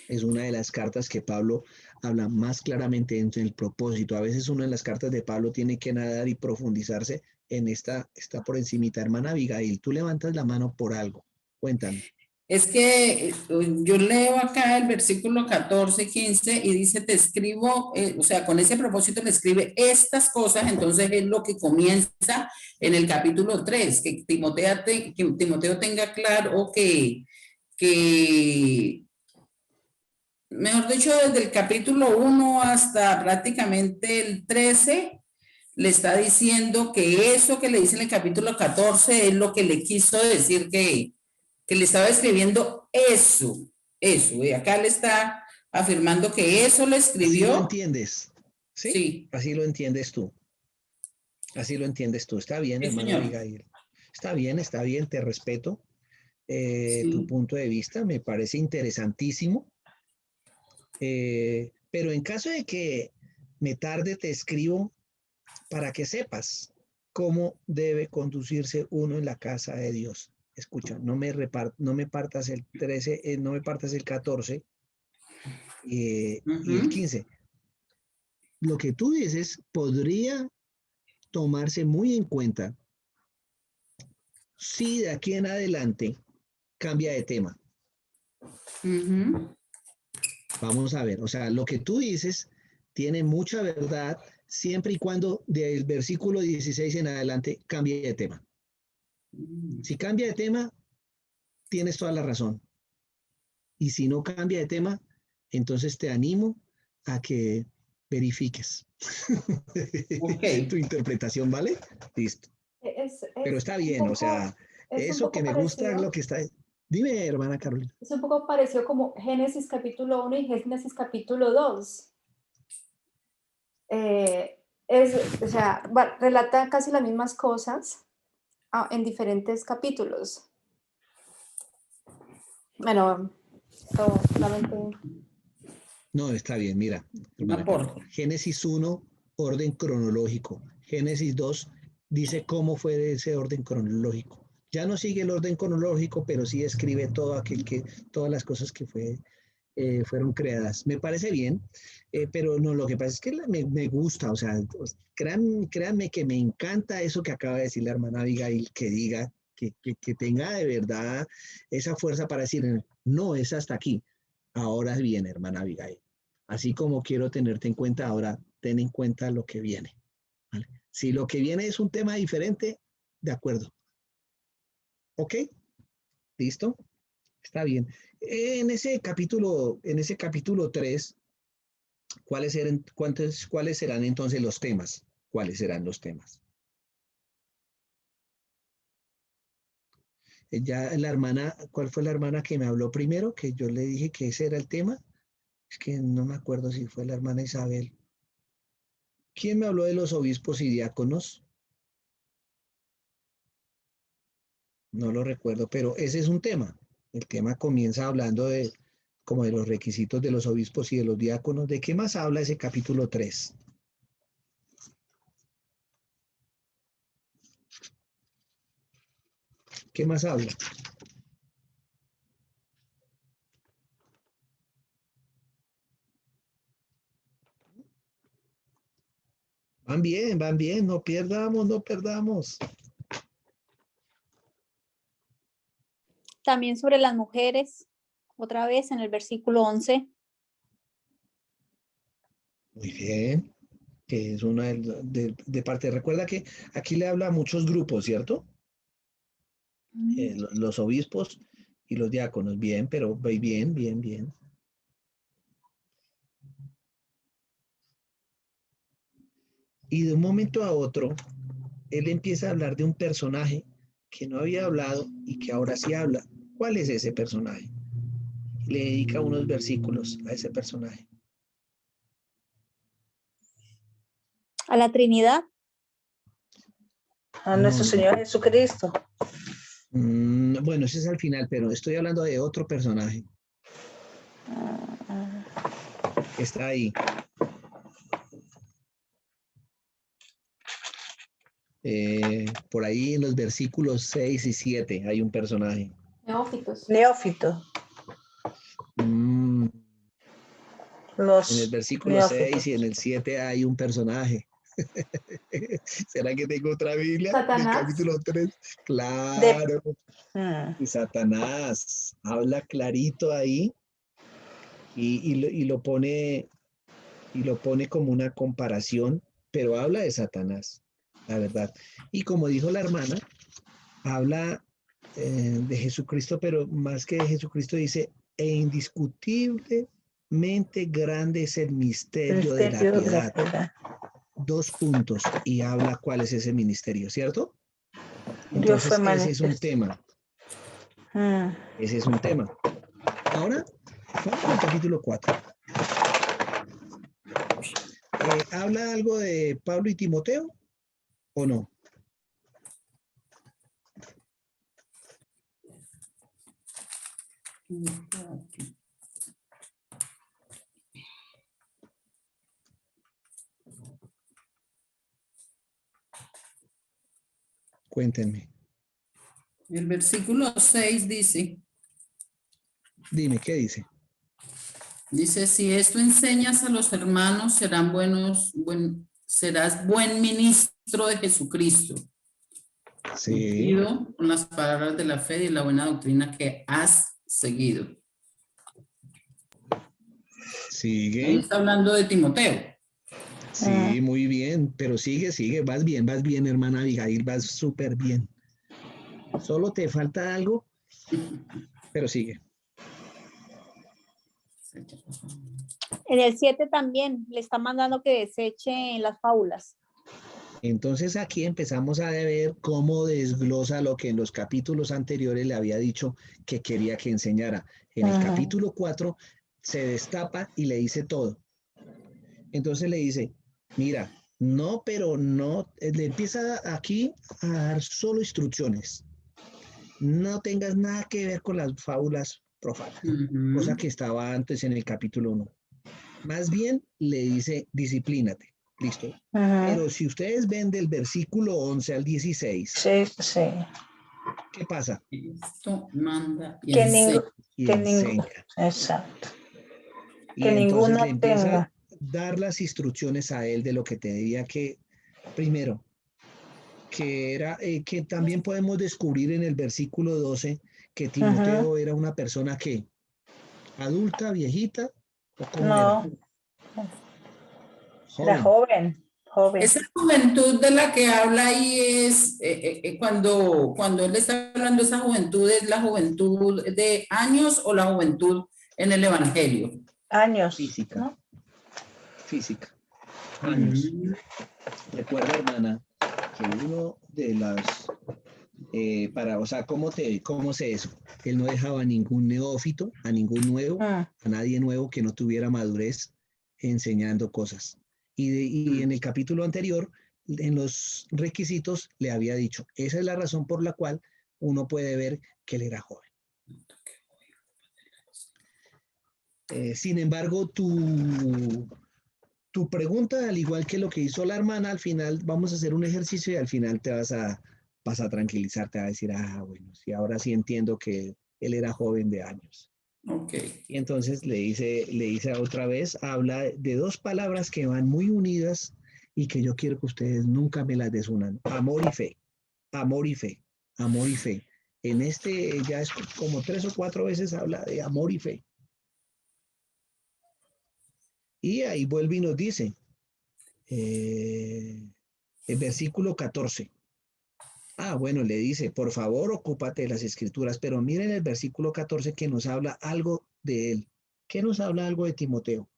Es una de las cartas que Pablo habla más claramente entre el propósito. A veces uno en las cartas de Pablo tiene que nadar y profundizarse en esta, está por encimita. Hermana Abigail, tú levantas la mano por algo. Cuéntame. Es que yo leo acá el versículo 14, 15 y dice, te escribo, o sea, con ese propósito le escribe estas cosas, entonces es lo que comienza en el capítulo 3, que Timoteo tenga claro que, mejor dicho, desde el capítulo 1 hasta prácticamente el 13, le está diciendo que eso que le dice en el capítulo 14 es lo que le quiso decir que le estaba escribiendo eso, y acá le está afirmando que eso lo escribió. Así lo entiendes, ¿sí? Sí. Así lo entiendes tú. Así lo entiendes tú. Está bien, Sí, hermana señor. Abigail. Está bien, te respeto. Sí. Tu punto de vista me parece interesantísimo. Pero en caso de que me tarde, te escribo para que sepas cómo debe conducirse uno en la casa de Dios. Escucha, no me partas el 13, no me partas el 14 y el 15. Lo que tú dices podría tomarse muy en cuenta si de aquí en adelante cambia de tema. Vamos a ver, o sea, lo que tú dices tiene mucha verdad siempre y cuando del versículo 16 en adelante cambie de tema. Si cambia de tema, tienes toda la razón. Y si no cambia de tema, entonces te animo a que verifiques tu interpretación, ¿vale? Listo. Pero está bien, o sea, eso que me gusta es lo que está... Dime, hermana Carolina. Es un poco parecido como Génesis capítulo 1 y Génesis capítulo 2. O sea, relata casi las mismas cosas en diferentes capítulos. Bueno, solamente... No, está bien, mira. Génesis 1, orden cronológico. Génesis 2 dice cómo fue ese orden cronológico. Ya no sigue el orden cronológico, pero sí escribe todas las cosas que fueron creadas. Me parece bien, pero no, lo que pasa es que me gusta, o sea, créanme que me encanta eso que acaba de decir la hermana Abigail, que diga, que tenga de verdad esa fuerza para decir, no, es hasta aquí. Ahora viene, hermana Abigail. Así como quiero tenerte en cuenta, ahora ten en cuenta lo que viene. ¿Vale? Si lo que viene es un tema diferente, de acuerdo. ¿Ok? ¿Listo? Está bien. En ese capítulo 3, ¿cuáles serán entonces los temas? ¿Cuáles serán los temas? Ya la hermana, ¿cuál fue la hermana que me habló primero? Que yo le dije que ese era el tema. Es que no me acuerdo si fue la hermana Isabel. ¿Quién me habló de los obispos y diáconos? No lo recuerdo, pero ese es un tema. El tema comienza hablando como de los requisitos de los obispos y de los diáconos. ¿De qué más habla ese capítulo 3? ¿Qué más habla? Van bien, no perdamos. También sobre las mujeres, otra vez en el versículo 11. Muy bien, que es una de parte. Recuerda que aquí le habla a muchos grupos, ¿cierto? Los obispos y los diáconos. Bien, pero bien. Y de un momento a otro, él empieza a hablar de un personaje que no había hablado y que ahora sí habla. ¿Cuál es ese personaje? Le dedica unos versículos a ese personaje. A la Trinidad. A nuestro Señor Jesucristo. Bueno, ese es al final, pero estoy hablando de otro personaje. Que está ahí. Por ahí en los versículos 6 y 7 hay un personaje. Neófito. En el versículo 6 y en el 7 hay un personaje. ¿Será que tengo otra Biblia? En el Satanás. capítulo 3. Claro. Y Satanás habla clarito ahí y lo pone como una comparación, pero habla de Satanás, la verdad. Y como dijo la hermana, habla de Jesucristo, pero más que de Jesucristo dice, e indiscutiblemente grande es el misterio de la piedad. Dos puntos, y habla cuál es ese ministerio, ¿cierto? Dios Entonces, fue ese es un manifiesto. tema. Ese es un tema. Ahora, vamos al capítulo 4. ¿Habla algo de Pablo y Timoteo o no? Cuéntenme. El versículo 6 dice, Dime, ¿qué dice? dice, si esto enseñas a los hermanos, serás buen ministro de Jesucristo. Sí. Cumplido con las palabras de la fe y la buena doctrina que has seguido. Ahí Sigue. está hablando de Timoteo. Sí, muy bien, pero sigue, vas bien, hermana Abigail, vas súper bien. Solo te falta algo, pero sigue. En el 7 también le está mandando que deseche las fábulas. Entonces aquí empezamos a ver cómo desglosa lo que en los capítulos anteriores le había dicho que quería que enseñara. En el capítulo 4 se destapa y le dice todo. Entonces le dice, mira, no, pero no, le empieza aquí a dar solo instrucciones. No tengas nada que ver con las fábulas profanas, cosa que estaba antes en el capítulo 1. Más bien le dice, disciplínate, listo. Pero si ustedes ven del versículo 11 al 16, ¿qué pasa? Esto manda y Que enseña. Enseña. Exacto. Y Que entonces ninguno le empieza tenga. a dar las instrucciones a él de lo que te debía que, primero, que era, que también podemos descubrir en el versículo 12 que Timoteo era una persona que, adulta, viejita, ¿o cómo era? Era joven. Esa juventud de la que habla ahí es, cuando él está hablando de esa juventud, ¿es la juventud de años o la juventud en el Evangelio? Años. Física. ¿No? Física. Años. Recuerda, hermana, que uno de las, o sea, ¿cómo sé eso? Él no dejaba a ningún neófito, a ningún nuevo, a nadie nuevo que no tuviera madurez enseñando cosas. Y en el capítulo anterior, en los requisitos, le había dicho, esa es la razón por la cual uno puede ver que él era joven. Sin embargo, tu pregunta, al igual que lo que hizo la hermana, al final vamos a hacer un ejercicio y al final te vas a tranquilizar, te vas a decir, bueno, sí, ahora sí entiendo que él era joven de años. Ok. Y entonces le dice otra vez, habla de dos palabras que van muy unidas y que yo quiero que ustedes nunca me las desunan. Amor y fe, amor y fe, amor y fe. En ya es como 3 o 4 veces habla de amor y fe. Y ahí vuelve y nos dice, el versículo 14. Bueno, le dice, por favor, ocúpate de las escrituras, pero miren el versículo 14 que nos habla algo de él. ¿Qué nos habla algo de Timoteo?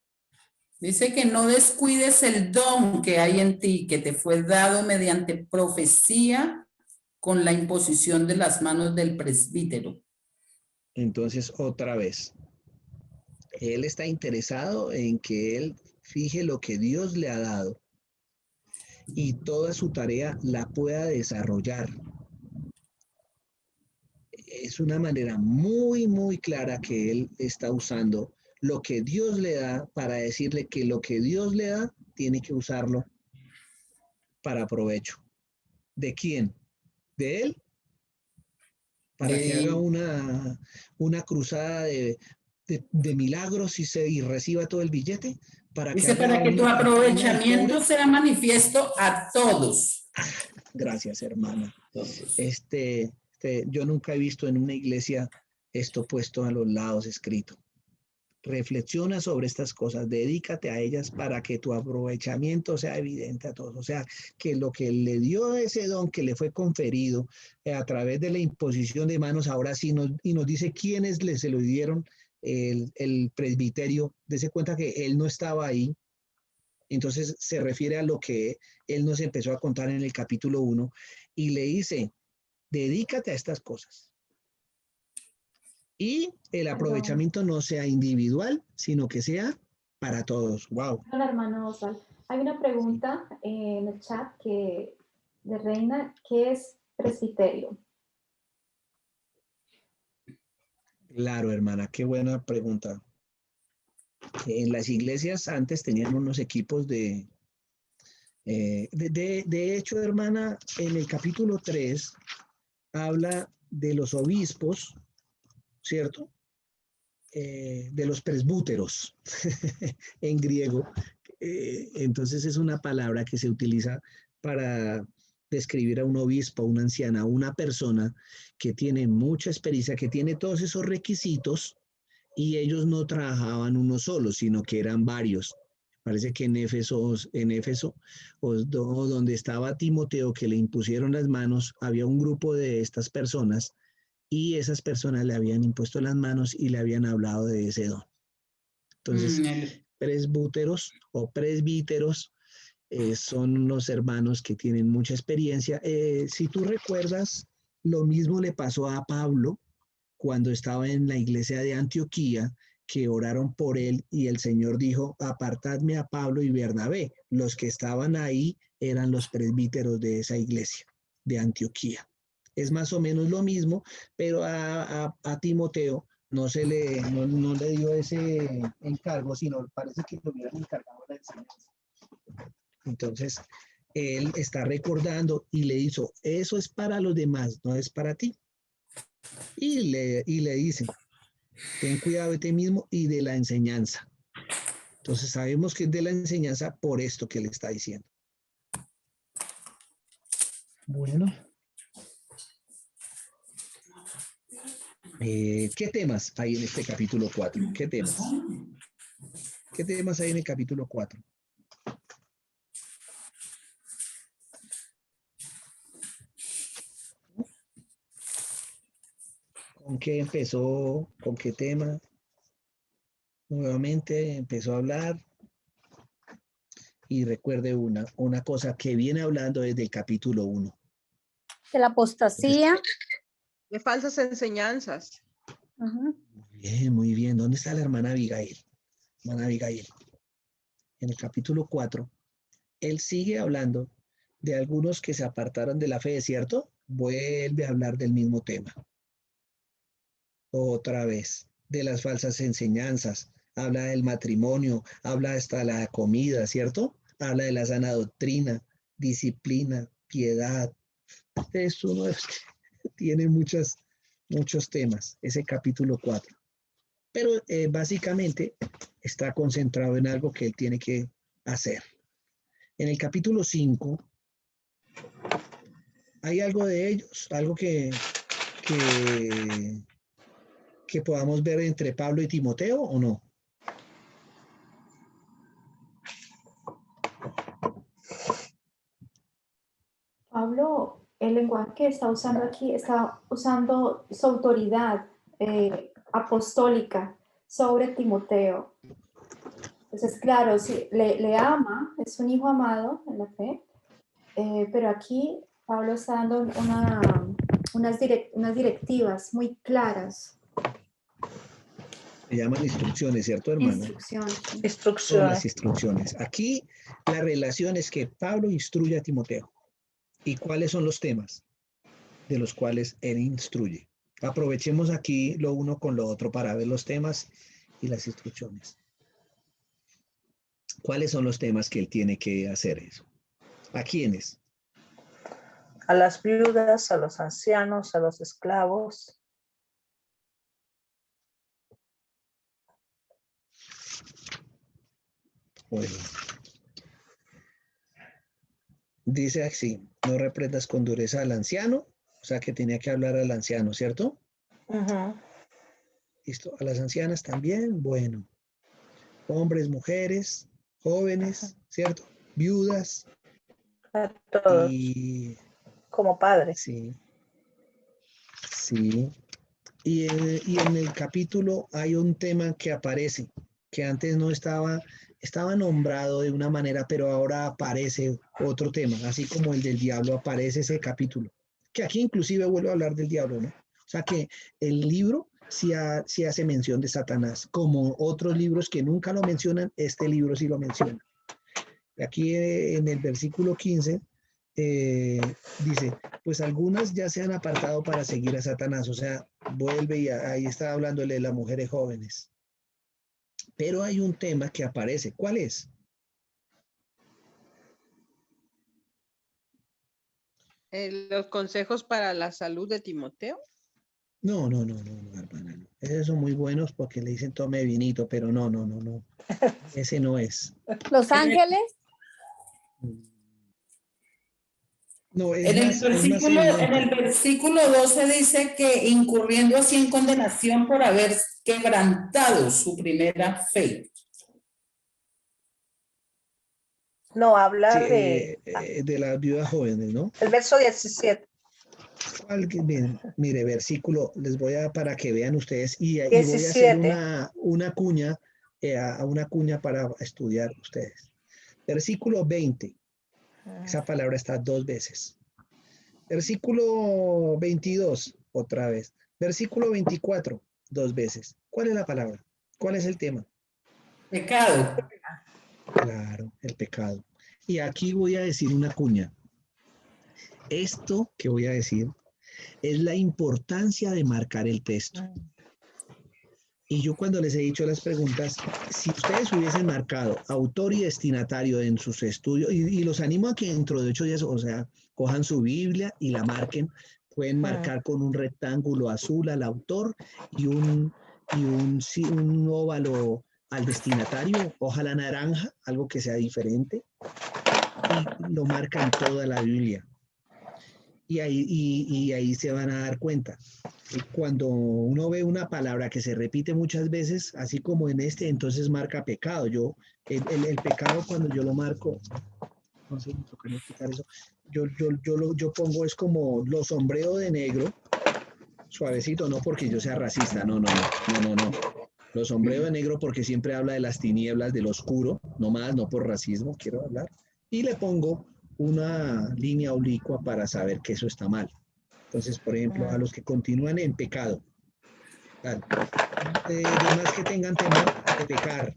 Dice que no descuides el don que hay en ti, que te fue dado mediante profecía con la imposición de las manos del presbítero. Entonces, otra vez, él está interesado en que él fije lo que Dios le ha dado y toda su tarea la pueda desarrollar. Es una manera muy, muy clara que él está usando lo que Dios le da para decirle que lo que Dios le da tiene que usarlo para provecho. ¿De quién? ¿De él? Para que haga una cruzada de milagros y reciba todo el billete. Dice, para que tu aprovechamiento sea manifiesto a todos. Gracias, hermana. Yo nunca he visto en una iglesia esto puesto a los lados escrito. Reflexiona sobre estas cosas, dedícate a ellas para que tu aprovechamiento sea evidente a todos. O sea, que lo que le dio ese don que le fue conferido a través de la imposición de manos, ahora sí nos dice quiénes se lo dieron, el presbiterio. Dese cuenta que él no estaba ahí. Entonces se refiere a lo que él nos empezó a contar en el capítulo 1 y le dice, dedícate a estas cosas. Y el aprovechamiento no sea individual, sino que sea para todos. Wow. Hola, hermano Oswald. Hay una pregunta en el chat de Reina, ¿qué es presbiterio? Claro, hermana, qué buena pregunta. En las iglesias antes tenían unos equipos de hecho, hermana, en el capítulo 3 habla de los obispos, ¿cierto? De los presbúteros en griego. Entonces es una palabra que se utiliza para describir a un obispo, a una anciana, a una persona que tiene mucha experiencia, que tiene todos esos requisitos y ellos no trabajaban uno solo, sino que eran varios. Parece que en Éfeso o donde estaba Timoteo, que le impusieron las manos, había un grupo de estas personas y esas personas le habían impuesto las manos y le habían hablado de ese don. Entonces, presbúteros o presbíteros son unos hermanos que tienen mucha experiencia. Si tú recuerdas, lo mismo le pasó a Pablo cuando estaba en la iglesia de Antioquía, que oraron por él y el Señor dijo, apartadme a Pablo y Bernabé. Los que estaban ahí eran los presbíteros de esa iglesia de Antioquía. Es más o menos lo mismo, pero a Timoteo no le dio ese encargo, sino parece que lo hubieran encargado la enseñanza. Entonces, él está recordando y le hizo, eso es para los demás, no es para ti. Y le dice, ten cuidado de ti mismo y de la enseñanza. Entonces sabemos que es de la enseñanza por esto que le está diciendo. Bueno. ¿Qué temas hay en este capítulo 4? ¿Qué temas? ¿Qué temas hay en el capítulo 4? ¿Con qué empezó? ¿Con qué tema? Nuevamente empezó a hablar. Y recuerde una cosa que viene hablando desde el capítulo 1. De la apostasía. De falsas enseñanzas. Muy bien. ¿Dónde está la hermana Abigail? Hermana Abigail. En el capítulo 4, él sigue hablando de algunos que se apartaron de la fe, ¿cierto? Vuelve a hablar del mismo tema. Otra vez, de las falsas enseñanzas. Habla del matrimonio, habla hasta la comida, ¿cierto? Habla de la sana doctrina, disciplina, piedad. Es uno de los que tiene muchos temas, ese capítulo 4. Pero básicamente está concentrado en algo que él tiene que hacer. En el capítulo 5, ¿hay algo de ellos? Algo que podamos ver entre Pablo y Timoteo o no? Pablo, el lenguaje que está usando aquí, está usando su autoridad apostólica sobre Timoteo. Entonces, claro, sí, le ama, es un hijo amado en la fe, pero aquí Pablo está dando unas directivas muy claras. Se llaman instrucciones, ¿cierto, hermano? Instrucciones. Son las instrucciones. Aquí la relación es que Pablo instruye a Timoteo. ¿Y cuáles son los temas de los cuales él instruye? Aprovechemos aquí lo uno con lo otro para ver los temas y las instrucciones. ¿Cuáles son los temas que él tiene que hacer eso? ¿A quiénes? A las viudas, a los ancianos, a los esclavos. Bueno. Dice así, no reprendas con dureza al anciano, o sea que tenía que hablar al anciano, ¿cierto? Ujú. Listo, a las ancianas también, bueno. Hombres, mujeres, jóvenes, ¿cierto? Viudas A todos, y como padre. sí, sí. Y en el capítulo hay un tema que aparece, que antes no estaba, estaba nombrado de una manera, pero ahora aparece otro tema, así como el del diablo aparece ese capítulo, que aquí inclusive vuelvo a hablar del diablo, ¿no? O sea que el libro sí hace mención de Satanás, como otros libros que nunca lo mencionan, este libro sí lo menciona. Y aquí en el versículo 15 dice, pues algunas ya se han apartado para seguir a Satanás, o sea, vuelve y ahí está hablándole de las mujeres jóvenes. Pero hay un tema que aparece, ¿cuál es? Los consejos para la salud de Timoteo. No, hermana, no. Esos son muy buenos porque le dicen tome vinito, pero no. Ese no es. Los Ángeles. No, En el evidente. versículo 12 dice que incurriendo así en condenación por haber quebrantado su primera fe. No, habla Sí, de de las viudas jóvenes, ¿no? el verso 17. Mire, versículo, les voy a dar para que vean ustedes y voy a hacer 17. una cuña, una cuña para estudiar ustedes. Versículo 20, esa palabra está 2 veces. Versículo 22, otra vez. Versículo 24, 2 veces. ¿Cuál es la palabra? ¿Cuál es el tema? Pecado. Claro, el pecado. Y aquí voy a decir una cuña. Esto que voy a decir es la importancia de marcar el texto. Y yo cuando les he dicho las preguntas, si ustedes hubiesen marcado autor y destinatario en sus estudios, y los animo a que dentro de 8 días, o sea, cojan su Biblia y la marquen, pueden marcar con un rectángulo azul al autor y un óvalo al destinatario, ojalá naranja, algo que sea diferente, y lo marcan toda la Biblia. Y ahí se van a dar cuenta. Cuando uno ve una palabra que se repite muchas veces, así como en este, entonces marca pecado. El pecado cuando yo lo marco, no sé, me tocaría explicar eso, yo pongo es como lo sombrero de negro, suavecito, no porque yo sea racista, no. Lo sombrero de negro porque siempre habla de las tinieblas, del oscuro, no más, no por racismo, quiero hablar. Y le pongo una línea oblicua para saber que eso está mal. Entonces, por ejemplo, a los que continúan en pecado, demás que tengan temor de pecar,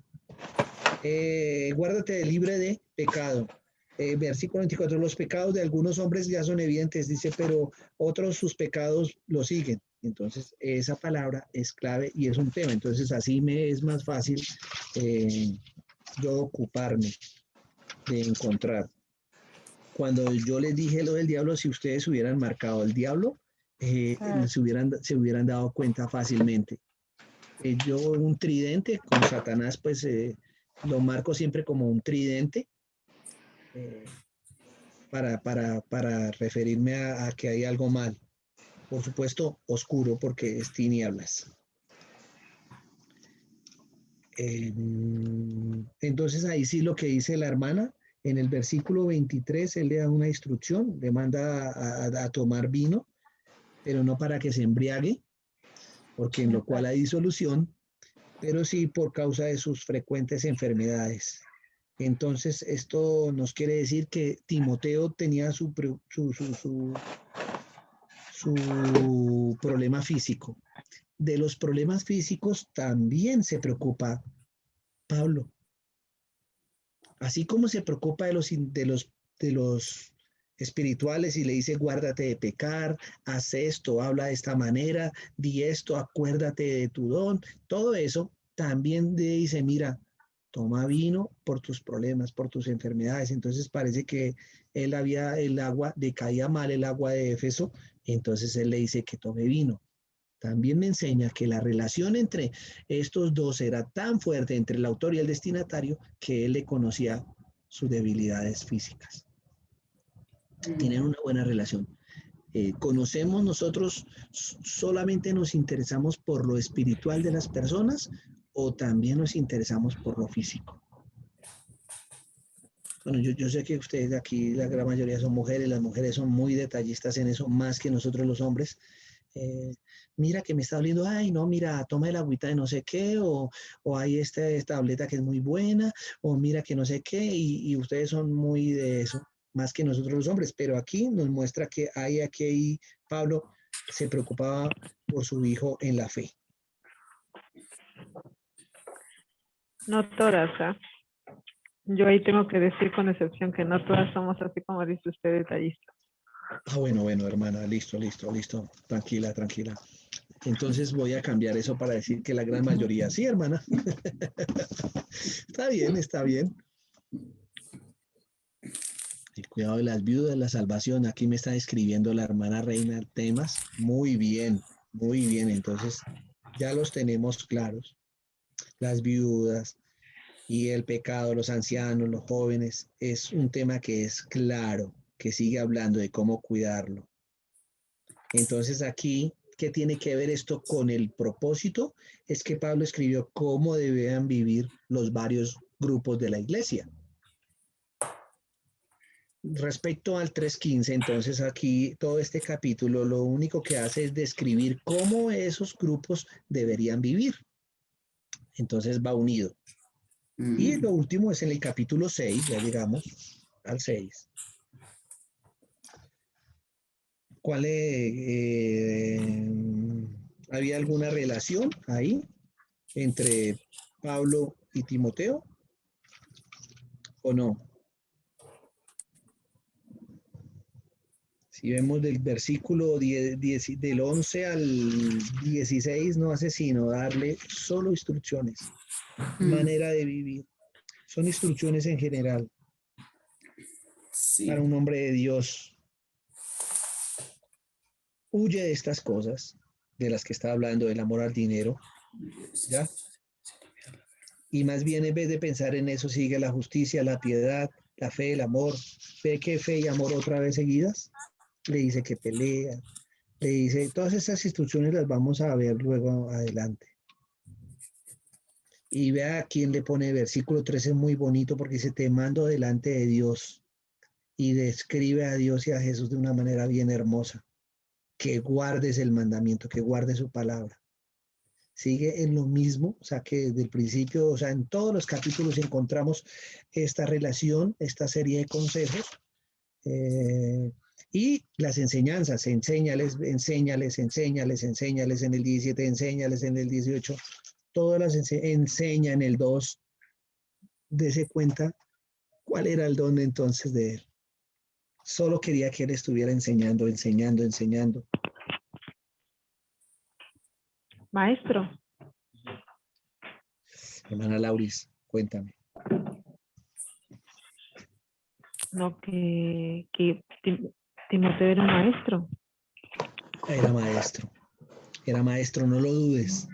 guárdate libre de pecado. Versículo 24, los pecados de algunos hombres ya son evidentes, dice, pero otros sus pecados lo siguen. Entonces, esa palabra es clave y es un tema. Entonces, así me es más fácil yo ocuparme de encontrar. Cuando yo les dije lo del diablo, si ustedes hubieran marcado el diablo, se hubieran dado cuenta fácilmente. Yo un tridente con Satanás, pues lo marco siempre como un tridente para referirme a que hay algo mal. Por supuesto, oscuro porque es tinieblas. Entonces ahí sí lo que dice la hermana, en el versículo 23, él le da una instrucción, le manda a tomar vino, pero no para que se embriague, porque en lo cual hay disolución, pero sí por causa de sus frecuentes enfermedades. Entonces, esto nos quiere decir que Timoteo tenía su problema físico. De los problemas físicos también se preocupa Pablo. Así como se preocupa de los espirituales y le dice, guárdate de pecar, haz esto, habla de esta manera, di esto, acuérdate de tu don, todo eso, también le dice, mira, toma vino por tus problemas, por tus enfermedades. Entonces parece que el agua, le caía mal el agua de Éfeso, entonces él le dice que tome vino. también me enseña que la relación entre estos dos era tan fuerte, entre el autor y el destinatario, que él le conocía sus debilidades físicas. Tienen una buena relación. ¿Conocemos nosotros, solamente nos interesamos por lo espiritual de las personas o también nos interesamos por lo físico? Bueno, yo sé que ustedes aquí, la gran mayoría son mujeres, las mujeres son muy detallistas en eso, más que nosotros los hombres. Mira que me está doliendo, ay no, mira, toma el agüita de no sé qué, o hay esta tableta que es muy buena, o mira que no sé qué, y ustedes son muy de eso, más que nosotros los hombres, pero aquí nos muestra que aquí Pablo se preocupaba por su hijo en la fe. No todas, ¿ah? Yo ahí tengo que decir con excepción que no todas somos así como dice usted, detallistas. Ah, bueno, hermana, listo. Tranquila. Entonces voy a cambiar eso para decir que la gran mayoría, sí, hermana. Está bien. El cuidado de las viudas, la salvación. Aquí me está escribiendo la hermana Reina temas. Muy bien. Entonces ya los tenemos claros. Las viudas y el pecado, los ancianos, los jóvenes, es un tema que es claro, que sigue hablando de cómo cuidarlo. Entonces aquí, ¿qué tiene que ver esto con el propósito? Es que Pablo escribió cómo debían vivir los varios grupos de la iglesia. Respecto al 3:15, entonces aquí todo este capítulo lo único que hace es describir cómo esos grupos deberían vivir. Entonces va unido. Y lo último es en el capítulo 6, ya llegamos al 6. ¿Cuál había alguna relación ahí entre Pablo y Timoteo o no? Si vemos del versículo 10, del 11 al 16, no hace sino darle solo instrucciones, manera de vivir. Son instrucciones en general para un hombre de Dios. Huye de estas cosas de las que está hablando, del amor al dinero, ¿ya? Y más bien en vez de pensar en eso, sigue la justicia, la piedad, la fe, el amor. ¿Ve que fe y amor otra vez seguidas? Le dice que pelea, le dice, todas estas instrucciones las vamos a ver luego adelante. Y vea a quién le pone el versículo 13, muy bonito porque dice, te mando delante de Dios, y describe a Dios y a Jesús de una manera bien hermosa. Que guardes el mandamiento, que guardes su palabra. Sigue en lo mismo, o sea que desde el principio, o sea, en todos los capítulos encontramos esta relación, esta serie de consejos y las enseñanzas, enséñales en el 17, enséñales en el 18, todas las enseña en el 2, dése cuenta cuál era el don entonces de él. Solo quería que él estuviera enseñando. Maestro. Hermana Lauris, cuéntame. No, que Timoteo era maestro. Era maestro, no lo dudes.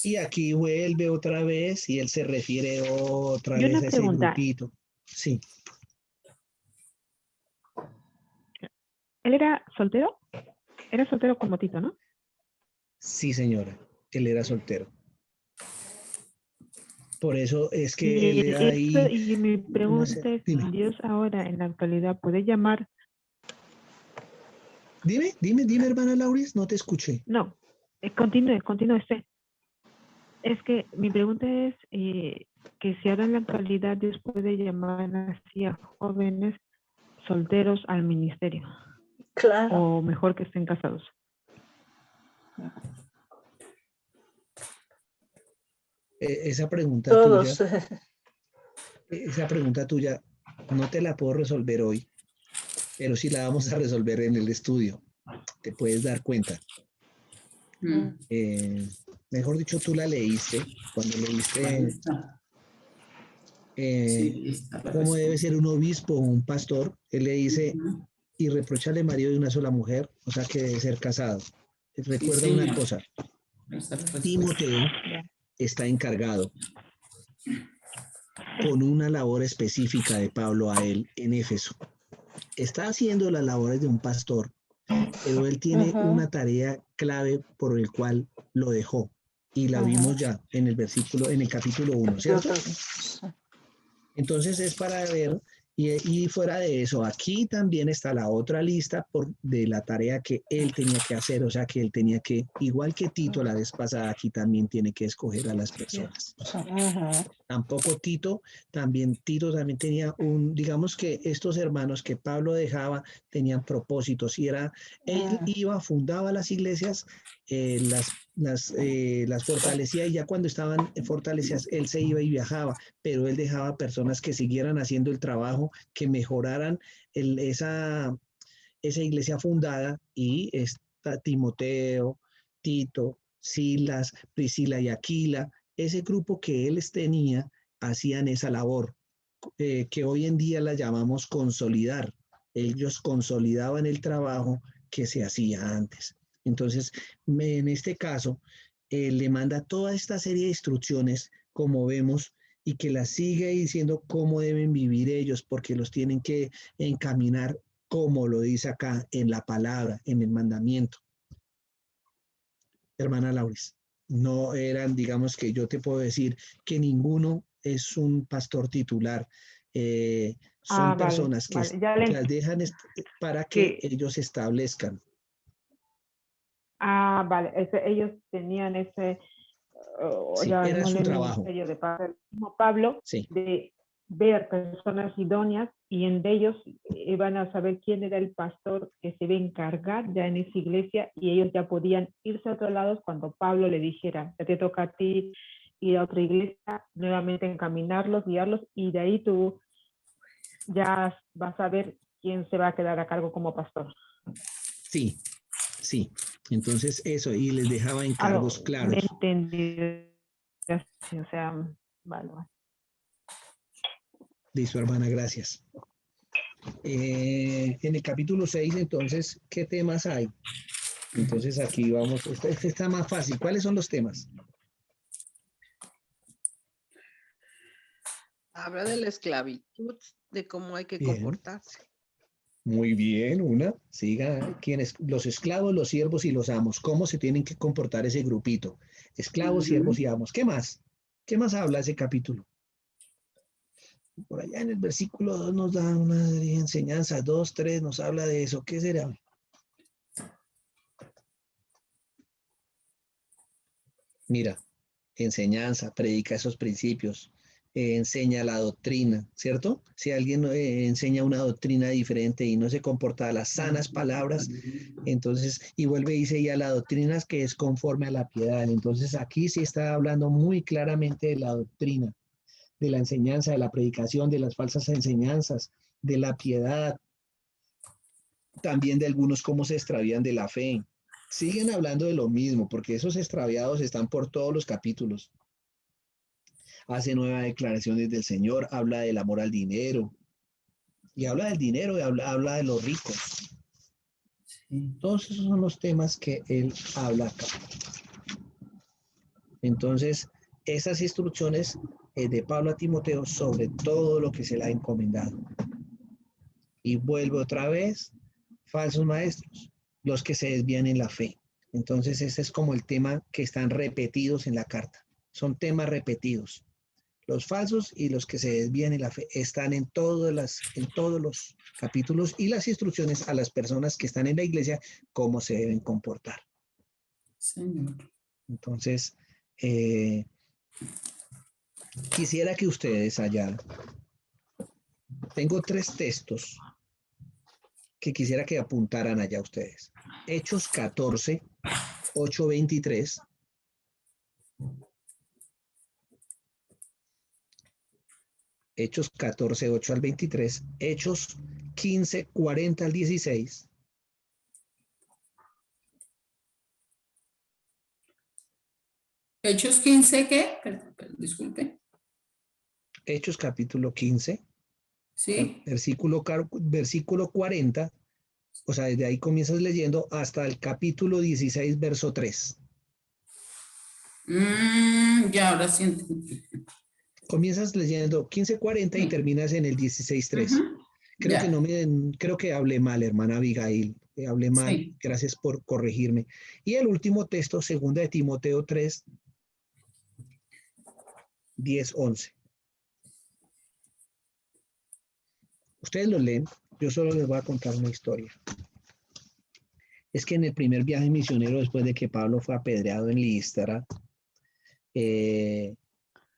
Y aquí vuelve otra vez y él se refiere otra vez a ese grupito. Sí. ¿Él era soltero? Era soltero como Tito, ¿no? Sí, señora. Él era soltero. Por eso es que él era ahí. Y mi pregunta es, ¿Dios ahora en la actualidad puede llamar? Dime, hermana Lauris, no te escuché. No, continúe usted. Es que mi pregunta es que si ahora en la actualidad Dios puede llamar así a jóvenes solteros al ministerio. Claro. O mejor que estén casados. Esa pregunta tuya no te la puedo resolver hoy, pero sí la vamos a resolver en el estudio. Te puedes dar cuenta. Mejor dicho, tú la leíste, cuando leíste cómo debe ser un obispo o un pastor. Él le dice, y reprocharle marido de una sola mujer, o sea que debe ser casado. Recuerda Sí, una señor. cosa, Esa es la respuesta. Timoteo está encargado con una labor específica de Pablo a él en Éfeso. Está haciendo las labores de un pastor, pero él tiene una tarea clave por el cual lo dejó. Y la vimos ya en el capítulo 1, ¿cierto? Entonces es para ver, y fuera de eso, aquí también está la otra lista de la tarea que él tenía que hacer, o sea que él tenía que, igual que Tito la vez pasada, aquí también tiene que escoger a las personas. Tampoco Tito también tenía digamos que estos hermanos que Pablo dejaba tenían propósitos y él fundaba las iglesias, las fortalecía y ya cuando estaban fortalecidas él se iba y viajaba, pero él dejaba personas que siguieran haciendo el trabajo, que mejoraran esa iglesia fundada y está Timoteo, Tito, Silas, Priscila y Aquila, ese grupo que él tenía, hacían esa labor, que hoy en día la llamamos consolidar. Ellos consolidaban el trabajo que se hacía antes. Entonces, en este caso, le manda toda esta serie de instrucciones, como vemos, y que las sigue diciendo cómo deben vivir ellos, porque los tienen que encaminar, como lo dice acá en la palabra, en el mandamiento. Hermana Lauris, no eran, digamos que yo te puedo decir que ninguno es un pastor titular. Son personas que las dejan para que ellos establezcan. Vale, ellos tenían ese, sí, era su trabajo. De Pablo, sí. De ver personas idóneas y en ellos iban a saber quién era el pastor que se iba a encargar ya en esa iglesia y ellos ya podían irse a otros lados cuando Pablo le dijera, ya te toca a ti ir a otra iglesia, nuevamente encaminarlos, guiarlos y de ahí tú ya vas a ver quién se va a quedar a cargo como pastor. Sí, sí. Entonces eso, y les dejaba encargos claros. Entendido. O sea, vale. Listo, hermana, gracias. En el capítulo 6, entonces, ¿qué temas hay? Entonces aquí vamos, este está más fácil. ¿Cuáles son los temas? Habla de la esclavitud, de cómo hay que comportarse. Muy bien, siga. ¿Quiénes? Los esclavos, los siervos y los amos. ¿Cómo se tienen que comportar ese grupito? Esclavos, siervos y amos. ¿Qué más? ¿Qué más habla ese capítulo? Por allá en el versículo 2 nos da una enseñanza, 2, 3 nos habla de eso. ¿Qué será? Mira, enseñanza, predica esos principios, enseña la doctrina, ¿cierto? Si alguien enseña una doctrina diferente y no se comporta a las sanas palabras, entonces, y vuelve y dice, y a la doctrina que es conforme a la piedad. Entonces aquí sí está hablando muy claramente de la doctrina, de la enseñanza, de la predicación, de las falsas enseñanzas, de la piedad, también de algunos cómo se extravían de la fe. Siguen hablando de lo mismo, porque esos extraviados están por todos los capítulos. Hace nuevas declaraciones del Señor, habla del amor al dinero, y habla del dinero y habla de los ricos. Sí. Todos esos son los temas que él habla acá. Entonces, esas instrucciones de Pablo a Timoteo sobre todo lo que se le ha encomendado. Y vuelve otra vez, falsos maestros, los que se desvían en la fe. Entonces, ese es como el tema que están repetidos en la carta. Son temas repetidos. Los falsos y los que se desvían en la fe están en todos los capítulos y las instrucciones a las personas que están en la iglesia, cómo se deben comportar. Señor. Entonces, quisiera que ustedes allá, tengo 3 textos que quisiera que apuntaran allá ustedes. Hechos 14, 8, 23. Hechos 14, 8 al 23. Hechos 15, 40 al 16. Hechos 15, ¿qué? Disculpe. Hechos capítulo 15. Sí. Versículo 40 O sea, desde ahí comienzas leyendo hasta el capítulo 16, verso 3. Ya, ahora sí entendí. Comienzas leyendo 15:40 y Sí. terminas en el 16:3. Ujú. Creo Ya. que creo que hablé mal, hermana Abigail. Hablé mal. Sí. Gracias por corregirme. Y el último texto, 2 de Timoteo 3, 10, 11. Ustedes lo leen, yo solo les voy a contar una historia. Es que en el primer viaje misionero, después de que Pablo fue apedreado en Listra,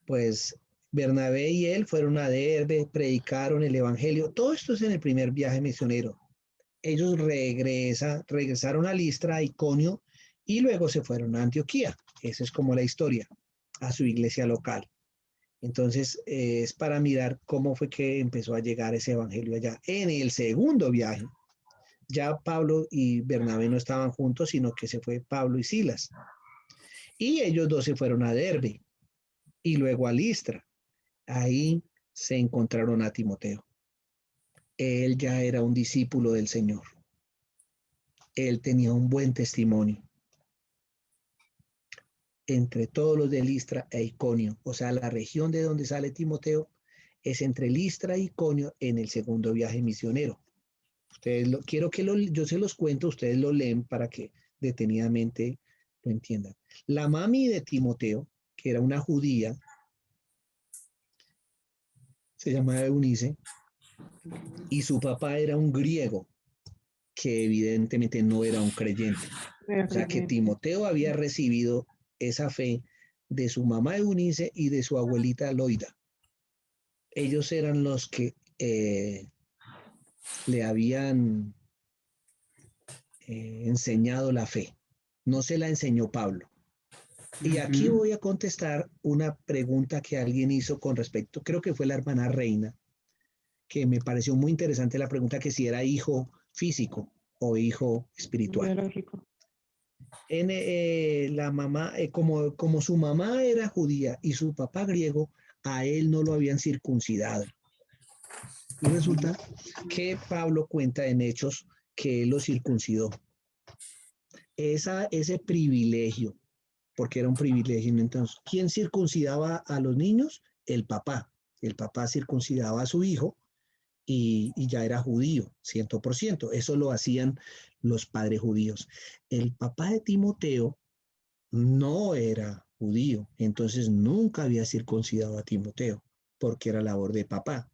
pues Bernabé y él fueron a Derbe, predicaron el evangelio. Todo esto es en el primer viaje misionero. Ellos regresaron a Listra, a Iconio, y luego se fueron a Antioquía. Esa es como la historia, a su iglesia local. Entonces, es para mirar cómo fue que empezó a llegar ese evangelio allá. En el segundo viaje, ya Pablo y Bernabé no estaban juntos, sino que se fue Pablo y Silas. Y ellos dos se fueron a Derbe y luego a Listra. Ahí se encontraron a Timoteo. Él ya era un discípulo del Señor. Él tenía un buen testimonio entre todos los de Listra e Iconio. O sea, la región de donde sale Timoteo es entre Listra e Iconio en el segundo viaje misionero. Quiero que yo se los cuento, ustedes lo leen para que detenidamente lo entiendan. La mami de Timoteo, que era una judía, se llamaba Eunice, y su papá era un griego, que evidentemente no era un creyente. O sea que Timoteo había recibido esa fe de su mamá Eunice y de su abuelita Loida. Ellos eran los que le habían enseñado la fe. No se la enseñó Pablo. Y aquí voy a contestar una pregunta que alguien hizo con respecto, creo que fue la hermana Reina, que me pareció muy interesante la pregunta, que si era hijo físico o hijo espiritual. Biológico. La mamá, como su mamá era judía y su papá griego, a él no lo habían circuncidado. Y resulta que Pablo cuenta en Hechos que él lo circuncidó. Ese privilegio, porque era un privilegio. Entonces, ¿quién circuncidaba a los niños? El papá. El papá circuncidaba a su hijo y ya era judío, 100%. Eso lo hacían los padres judíos. El papá de Timoteo no era judío, entonces nunca había circuncidado a Timoteo, porque era labor de papá.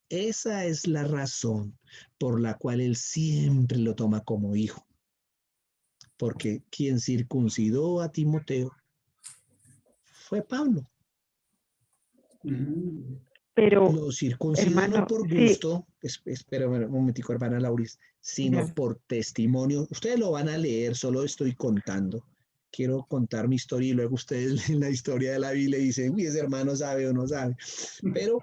Esa es la razón por la cual él siempre lo toma como hijo, porque quien circuncidó a Timoteo fue Pablo. Pero, Lo circuncidó hermano, no por sí, gusto, espera un momentico, hermana Lauris, sino ya. por testimonio. Ustedes lo van a leer, solo estoy contando. Quiero contar mi historia y luego ustedes leen la historia de la Biblia y dicen, uy, ese hermano sabe o no sabe. Pero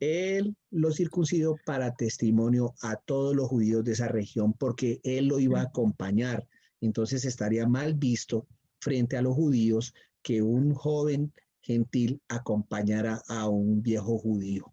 él lo circuncidó para testimonio a todos los judíos de esa región, porque él lo iba a acompañar. Entonces estaría mal visto frente a los judíos que un joven gentil acompañara a un viejo judío.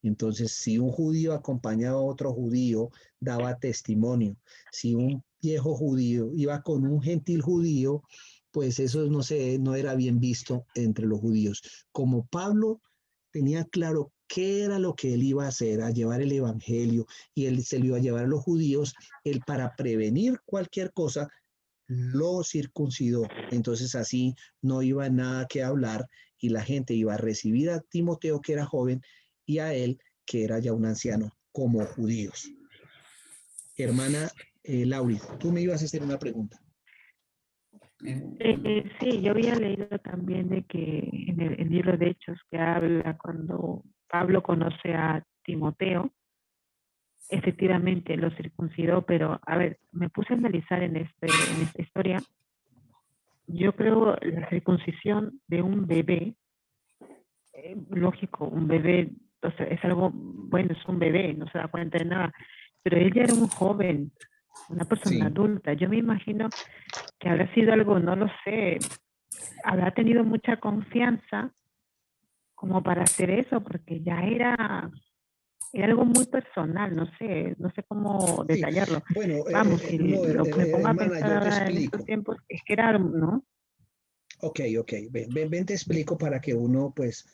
Entonces, si un judío acompañaba a otro judío, daba testimonio. Si un viejo judío iba con un gentil judío, pues eso no era bien visto entre los judíos. Como Pablo tenía claro qué era lo que él iba a hacer, a llevar el evangelio, y él se lo iba a llevar a los judíos, él para prevenir cualquier cosa, lo circuncidó. Entonces así no iba nada que hablar y la gente iba a recibir a Timoteo, que era joven, y a él, que era ya un anciano, como judíos. Hermana Lauri, tú me ibas a hacer una pregunta. Sí, yo había leído también de que en el libro de Hechos que habla cuando Pablo conoce a Timoteo, efectivamente lo circuncidó, pero a ver, me puse a analizar en esta historia. Yo creo la circuncisión de un bebé, lógico, un bebé, o sea, es algo, bueno, es un bebé, no se da cuenta de nada, pero él ya era un joven, una persona adulta. Yo me imagino que habrá sido algo, no lo sé, habrá tenido mucha confianza como para hacer eso, porque ya era Era algo muy personal, no sé cómo Sí, detallarlo. bueno, Vamos, si no, lo que me pongo a hermana, pensar yo te ahora en estos explico. tiempos es que era, ¿no? Ok, ven, te explico para que uno, pues,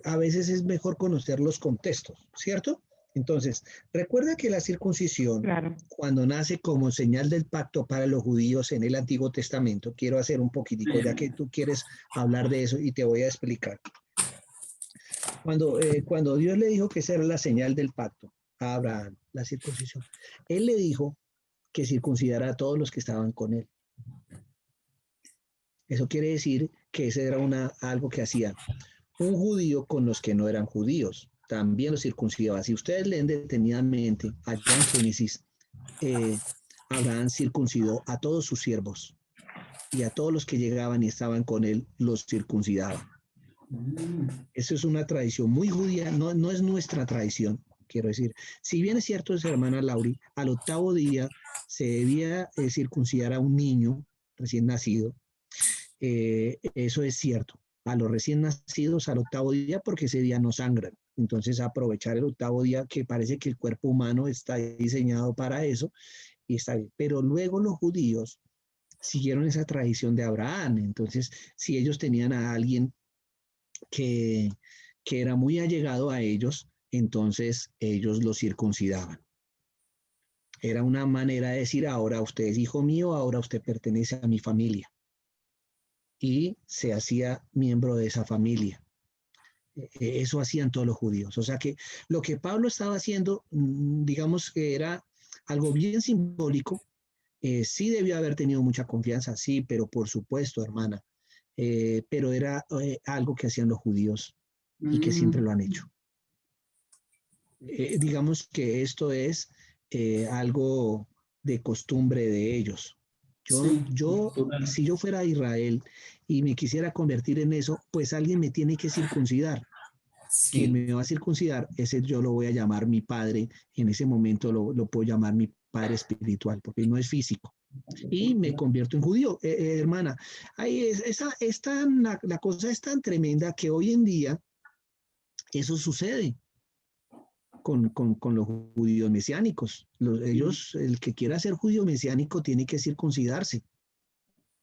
a veces es mejor conocer los contextos, ¿cierto? Entonces, recuerda que la circuncisión, Claro. cuando nace como señal del pacto para los judíos en el Antiguo Testamento, quiero hacer un poquitico, ya que tú quieres hablar de eso y te voy a explicar. Cuando Dios le dijo que esa era la señal del pacto a Abraham, la circuncisión, él le dijo que circuncidara a todos los que estaban con él. Eso quiere decir que ese era algo que hacía un judío con los que no eran judíos. También los circuncidaba. Si ustedes leen detenidamente allá en Génesis, Abraham circuncidó a todos sus siervos y a todos los que llegaban y estaban con él, los circuncidaba. Eso es una tradición muy judía, no es nuestra tradición, quiero decir. Si bien es cierto, hermana Lauri, al 8º día se debía circuncidar a un niño recién nacido. Eso es cierto. A los recién nacidos al 8º día, porque ese día no sangran. Entonces, aprovechar el 8º día, que parece que el cuerpo humano está diseñado para eso, y está bien. Pero luego los judíos siguieron esa tradición de Abraham. Entonces, si ellos tenían a alguien que era muy allegado a ellos, entonces ellos lo circuncidaban. Era una manera de decir, ahora usted es hijo mío, ahora usted pertenece a mi familia. Y se hacía miembro de esa familia. Eso hacían todos los judíos. O sea que lo que Pablo estaba haciendo, digamos que era algo bien simbólico. Sí debió haber tenido mucha confianza, sí, pero por supuesto, hermana. Pero era algo que hacían los judíos y que siempre lo han hecho. Digamos que esto es algo de costumbre de ellos. Si yo fuera a Israel y me quisiera convertir en eso, pues alguien me tiene que circuncidar. Sí. Quien me va a circuncidar, ese yo lo voy a llamar mi padre. En ese momento lo puedo llamar mi padre espiritual, porque no es físico. Y me convierto en judío. Hermana, la cosa es tan tremenda que hoy en día eso sucede con los judíos mesiánicos. El que quiera ser judío mesiánico tiene que circuncidarse,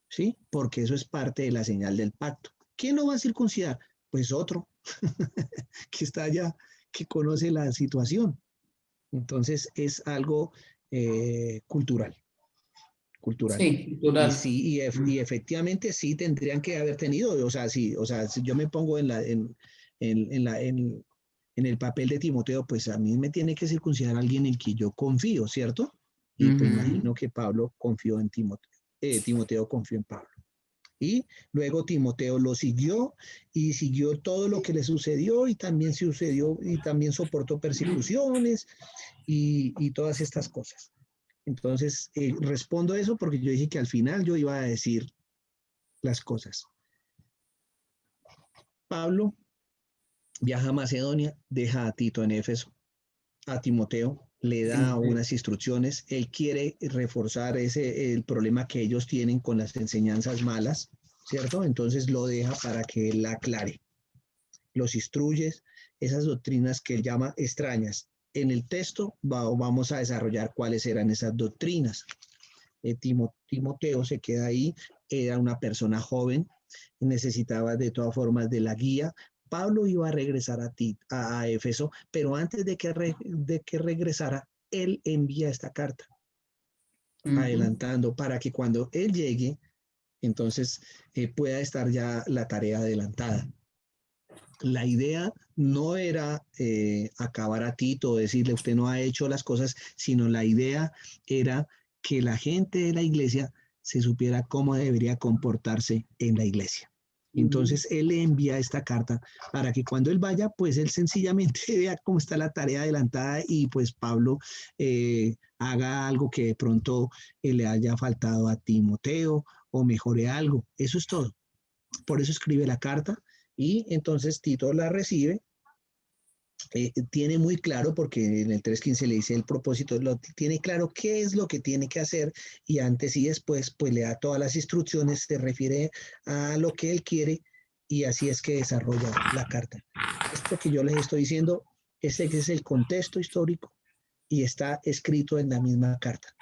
¿sí? Porque eso es parte de la señal del pacto. ¿Quién lo va a circuncidar? Pues otro que está allá, que conoce la situación. Entonces es algo cultural. Sí, cultural. Y efectivamente sí tendrían que haber tenido, si yo me pongo en el papel de Timoteo, pues a mí me tiene que circuncidar alguien en quien yo confío, ¿cierto? Y pues imagino que Pablo confió en Timoteo, Timoteo confió en Pablo. Y luego Timoteo lo siguió y siguió todo lo que le sucedió y también soportó persecuciones y todas estas cosas. Entonces, respondo eso porque yo dije que al final yo iba a decir las cosas. Pablo viaja a Macedonia, deja a Tito en Éfeso, a Timoteo le da unas instrucciones, él quiere reforzar el problema que ellos tienen con las enseñanzas malas, ¿cierto? Entonces lo deja para que él la aclare. Los instruye, esas doctrinas que él llama extrañas. En el texto vamos a desarrollar cuáles eran esas doctrinas. Timoteo se queda ahí, era una persona joven, necesitaba de todas formas de la guía. Pablo iba a regresar a Éfeso, pero antes de que regresara, él envía esta carta, adelantando para que cuando él llegue, entonces pueda estar ya la tarea adelantada. La idea no era acabar a Tito o decirle usted no ha hecho las cosas, sino la idea era que la gente de la iglesia se supiera cómo debería comportarse en la iglesia. Entonces él le envía esta carta para que cuando él vaya, pues él sencillamente vea cómo está la tarea adelantada y pues Pablo haga algo que de pronto le haya faltado a Timoteo o mejore algo. Eso es todo. Por eso escribe la carta. Y entonces Tito la recibe, tiene muy claro, porque en el 3.15 le dice el propósito, tiene claro qué es lo que tiene que hacer y antes y después pues le da todas las instrucciones, se refiere a lo que él quiere y así es que desarrolla la carta. Esto que yo les estoy diciendo Ese es el contexto histórico y está escrito en la misma carta.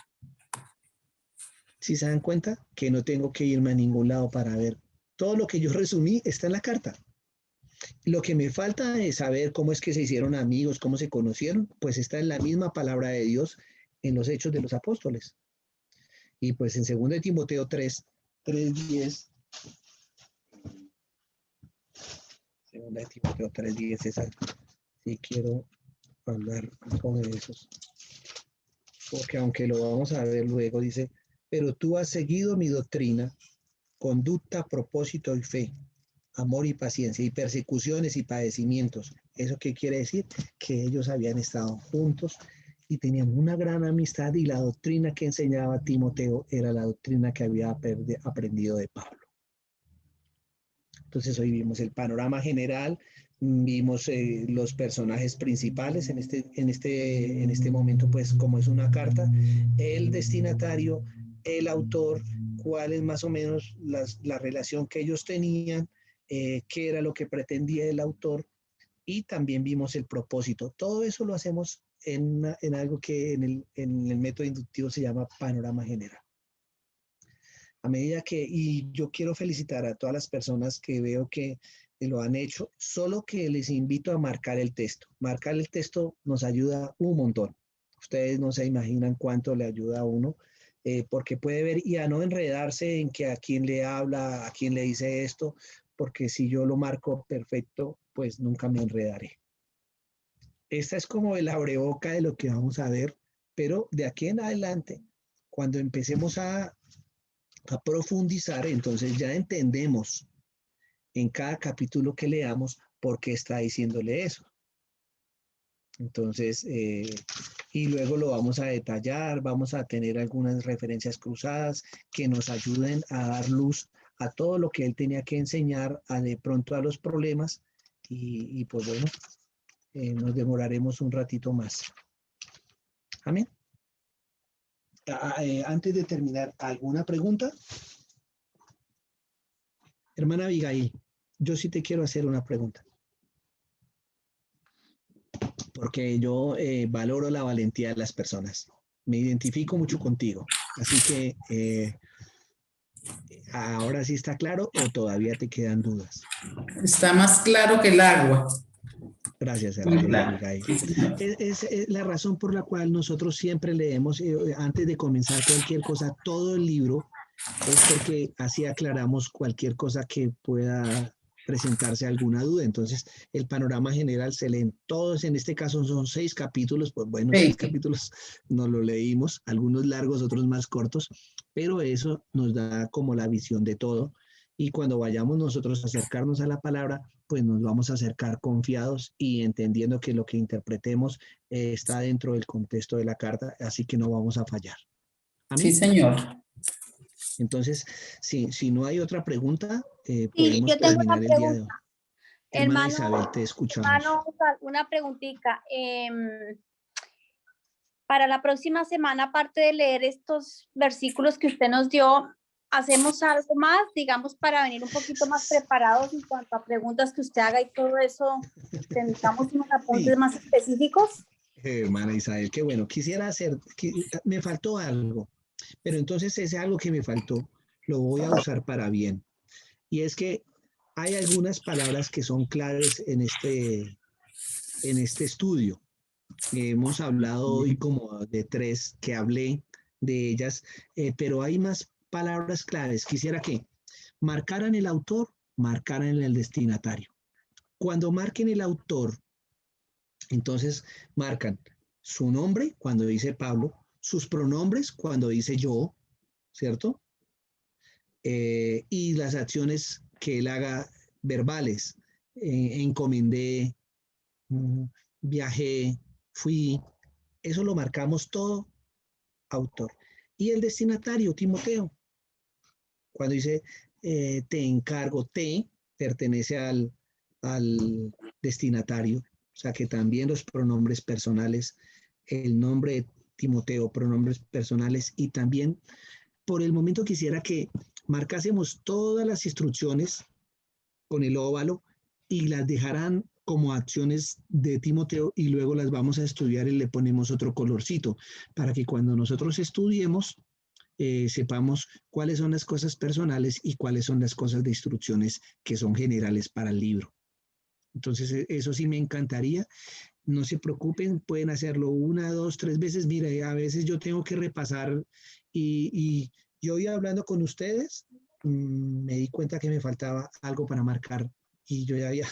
¿Sí se dan cuenta? Que no tengo que irme a ningún lado para ver. Todo lo que yo resumí está en la carta. Lo que me falta es saber cómo es que se hicieron amigos, cómo se conocieron, pues está en la misma palabra de Dios en los Hechos de los Apóstoles. Y pues en 2 de Timoteo 3:10, 2 de Timoteo 3:10, esa sí quiero hablar sobre eso. Porque aunque lo vamos a ver luego, dice, pero tú has seguido mi doctrina, conducta, propósito y fe, amor y paciencia, y persecuciones y padecimientos. ¿Eso qué quiere decir? Que ellos habían estado juntos y tenían una gran amistad, y la doctrina que enseñaba Timoteo era la doctrina que había aprendido de Pablo. Entonces hoy vimos el panorama general, vimos los personajes principales en este momento, pues como es una carta, el destinatario, el autor, cuál es más o menos la relación que ellos tenían, qué era lo que pretendía el autor, y también vimos el propósito. Todo eso lo hacemos en algo que en el método inductivo se llama panorama general. A medida que, y yo quiero felicitar a todas las personas que veo que lo han hecho, solo que les invito a marcar el texto. Marcar el texto nos ayuda un montón. Ustedes no se imaginan cuánto le ayuda a uno, porque puede ver y a no enredarse en que a quién le habla, a quién le dice esto, porque si yo lo marco perfecto, pues nunca me enredaré. Esta es como el abreboca de lo que vamos a ver, pero de aquí en adelante, cuando empecemos a profundizar, entonces ya entendemos en cada capítulo que leamos por qué está diciéndole eso. Entonces, y luego lo vamos a detallar, vamos a tener algunas referencias cruzadas que nos ayuden a dar luz a todo lo que él tenía que enseñar, de pronto a los problemas, y pues bueno, nos demoraremos un ratito más. Amén. Antes de terminar, ¿alguna pregunta? Hermana Abigail, yo sí te quiero hacer una pregunta. Porque yo valoro la valentía de las personas. Me identifico mucho contigo. Así que, ¿ahora sí está claro o todavía te quedan dudas? Está más claro que el agua. Gracias, hermana Abigail. Es la razón por la cual nosotros siempre leemos, antes de comenzar cualquier cosa, todo el libro, es porque así aclaramos cualquier cosa que pueda presentarse alguna duda. Entonces, el panorama general se leen todos, en este caso son 6 capítulos, pues bueno, 6 capítulos nos lo leímos, algunos largos, otros más cortos, pero eso nos da como la visión de todo. Y cuando vayamos nosotros a acercarnos a la palabra, pues nos vamos a acercar confiados y entendiendo que lo que interpretemos está dentro del contexto de la carta, así que no vamos a fallar. ¿Amén? Sí, señor. Entonces, si no hay otra pregunta, podemos yo tengo terminar una el día de hoy. pregunta. Hermana Isabel, te escuchamos. Hermano, una preguntita. Para la próxima semana, aparte de leer estos versículos que usted nos dio, ¿hacemos algo más, digamos, para venir un poquito más preparados en cuanto a preguntas que usted haga y todo eso? ¿Tengamos unos apuntes más específicos? Hermana Isabel, qué bueno. Quisiera hacer, me faltó algo, pero entonces ese algo que me faltó lo voy a usar para bien. Y es que hay algunas palabras que son claves en este estudio. Hemos hablado hoy como de 3 que hablé de ellas, pero hay más palabras claves. Quisiera que marcaran el autor, marcaran el destinatario. Cuando marquen el autor, entonces marcan su nombre cuando dice Pablo, sus pronombres cuando dice yo, ¿cierto? Y las acciones que él haga verbales. Encomendé, viajé, fui. Eso lo marcamos todo autor. Y el destinatario, Timoteo, cuando dice te encargo, te pertenece al destinatario. O sea que también los pronombres personales, el nombre de Timoteo, pronombres personales, y también por el momento quisiera que marcásemos todas las instrucciones con el óvalo y las dejaran como acciones de Timoteo y luego las vamos a estudiar y le ponemos otro colorcito para que cuando nosotros estudiemos sepamos cuáles son las cosas personales y cuáles son las cosas de instrucciones que son generales para el libro. Entonces, eso sí me encantaría. No se preocupen, pueden hacerlo 1, 2, 3 veces. Mire, a veces yo tengo que repasar y yo iba hablando con ustedes, me di cuenta que me faltaba algo para marcar y yo ya había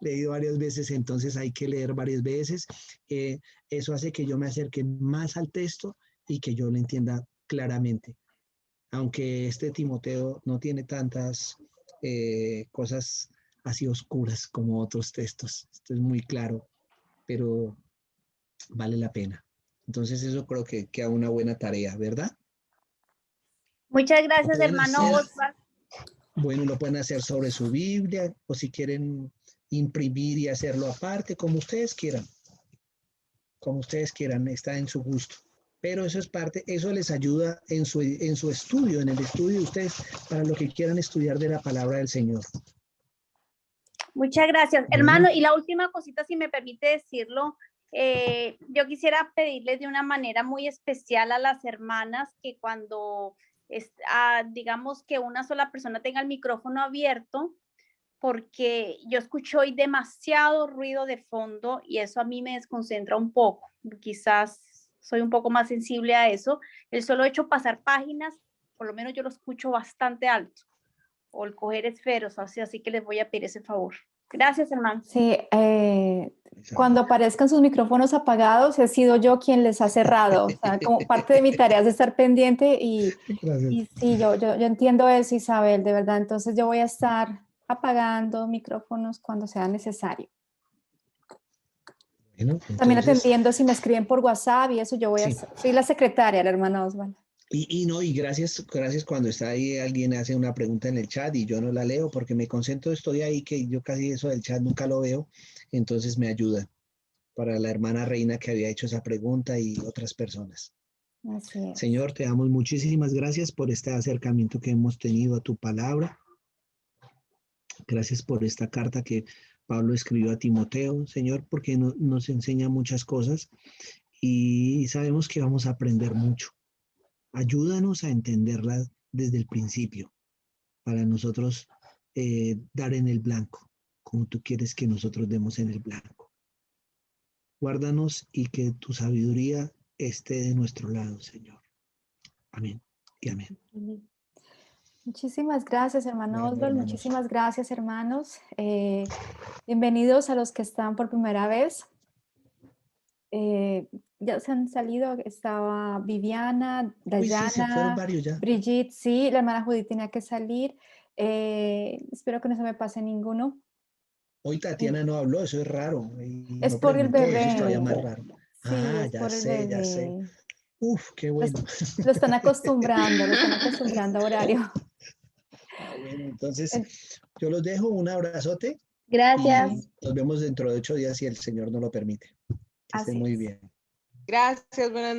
leído varias veces, entonces hay que leer varias veces. Eso hace que yo me acerque más al texto y que yo lo entienda claramente. Aunque este Timoteo no tiene tantas cosas así oscuras como otros textos. Esto es muy claro, pero vale la pena. Entonces eso creo que queda una buena tarea, ¿verdad? Muchas Lo gracias, pueden hermano hacer, Osvaldo. bueno, lo pueden hacer sobre su Biblia o si quieren imprimir y hacerlo aparte, como ustedes quieran. Como ustedes quieran, está en su gusto. Pero eso es parte, eso les ayuda en su estudio, en el estudio de ustedes, para lo que quieran estudiar de la palabra del Señor. Muchas gracias, Bueno. hermano. Y la última cosita, si me permite decirlo, yo quisiera pedirles de una manera muy especial a las hermanas que cuando, digamos que una sola persona tenga el micrófono abierto, porque yo escucho hoy demasiado ruido de fondo y eso a mí me desconcentra un poco. Quizás soy un poco más sensible a eso. El solo hecho de pasar páginas, por lo menos yo lo escucho bastante alto. O el coger esferos, así que les voy a pedir ese favor. Gracias, hermano. Sí, cuando aparezcan sus micrófonos apagados, he sido yo quien les ha cerrado. O sea, como parte de mi tarea es estar pendiente y sí, yo entiendo eso, Isabel, de verdad. Entonces yo voy a estar apagando micrófonos cuando sea necesario. Bueno, También entonces, atendiendo si me escriben por WhatsApp y eso yo voy a sí. soy la secretaria, la hermana Osvaldo. Y gracias cuando está ahí alguien hace una pregunta en el chat y yo no la leo porque me concentro, estoy ahí que yo casi eso del chat nunca lo veo, entonces me ayuda para la hermana Reina que había hecho esa pregunta y otras personas. Así es. Señor, te damos muchísimas gracias por este acercamiento que hemos tenido a tu palabra. Gracias por esta carta que Pablo escribió a Timoteo, Señor, porque nos enseña muchas cosas y sabemos que vamos a aprender mucho. Ayúdanos a entenderla desde el principio para nosotros dar en el blanco, como tú quieres que nosotros demos en el blanco. Guárdanos y que tu sabiduría esté de nuestro lado, Señor. Amén y amén. Muchísimas gracias, hermano Bueno, Osvaldo. hermanos. Muchísimas gracias, hermanos. Bienvenidos a los que están por primera vez. Ya se han salido, estaba Viviana, Uy, sí, se fueron Dayana, varios ya. Brigitte, sí, la hermana Judith tenía que salir. Espero que no se me pase ninguno. Hoy Tatiana no habló, eso es raro. Y Es no por el preguntó, eso es todavía bebé. más raro. Sí, Ah, es ya por el sé, ya sé. bebé. Uf, qué bueno. Lo están acostumbrando a horario. Ah, bueno, entonces yo los dejo, un abrazote Gracias. y nos vemos dentro de 8 días si el Señor nos lo permite. Que estén Así muy es. bien. Gracias, buenas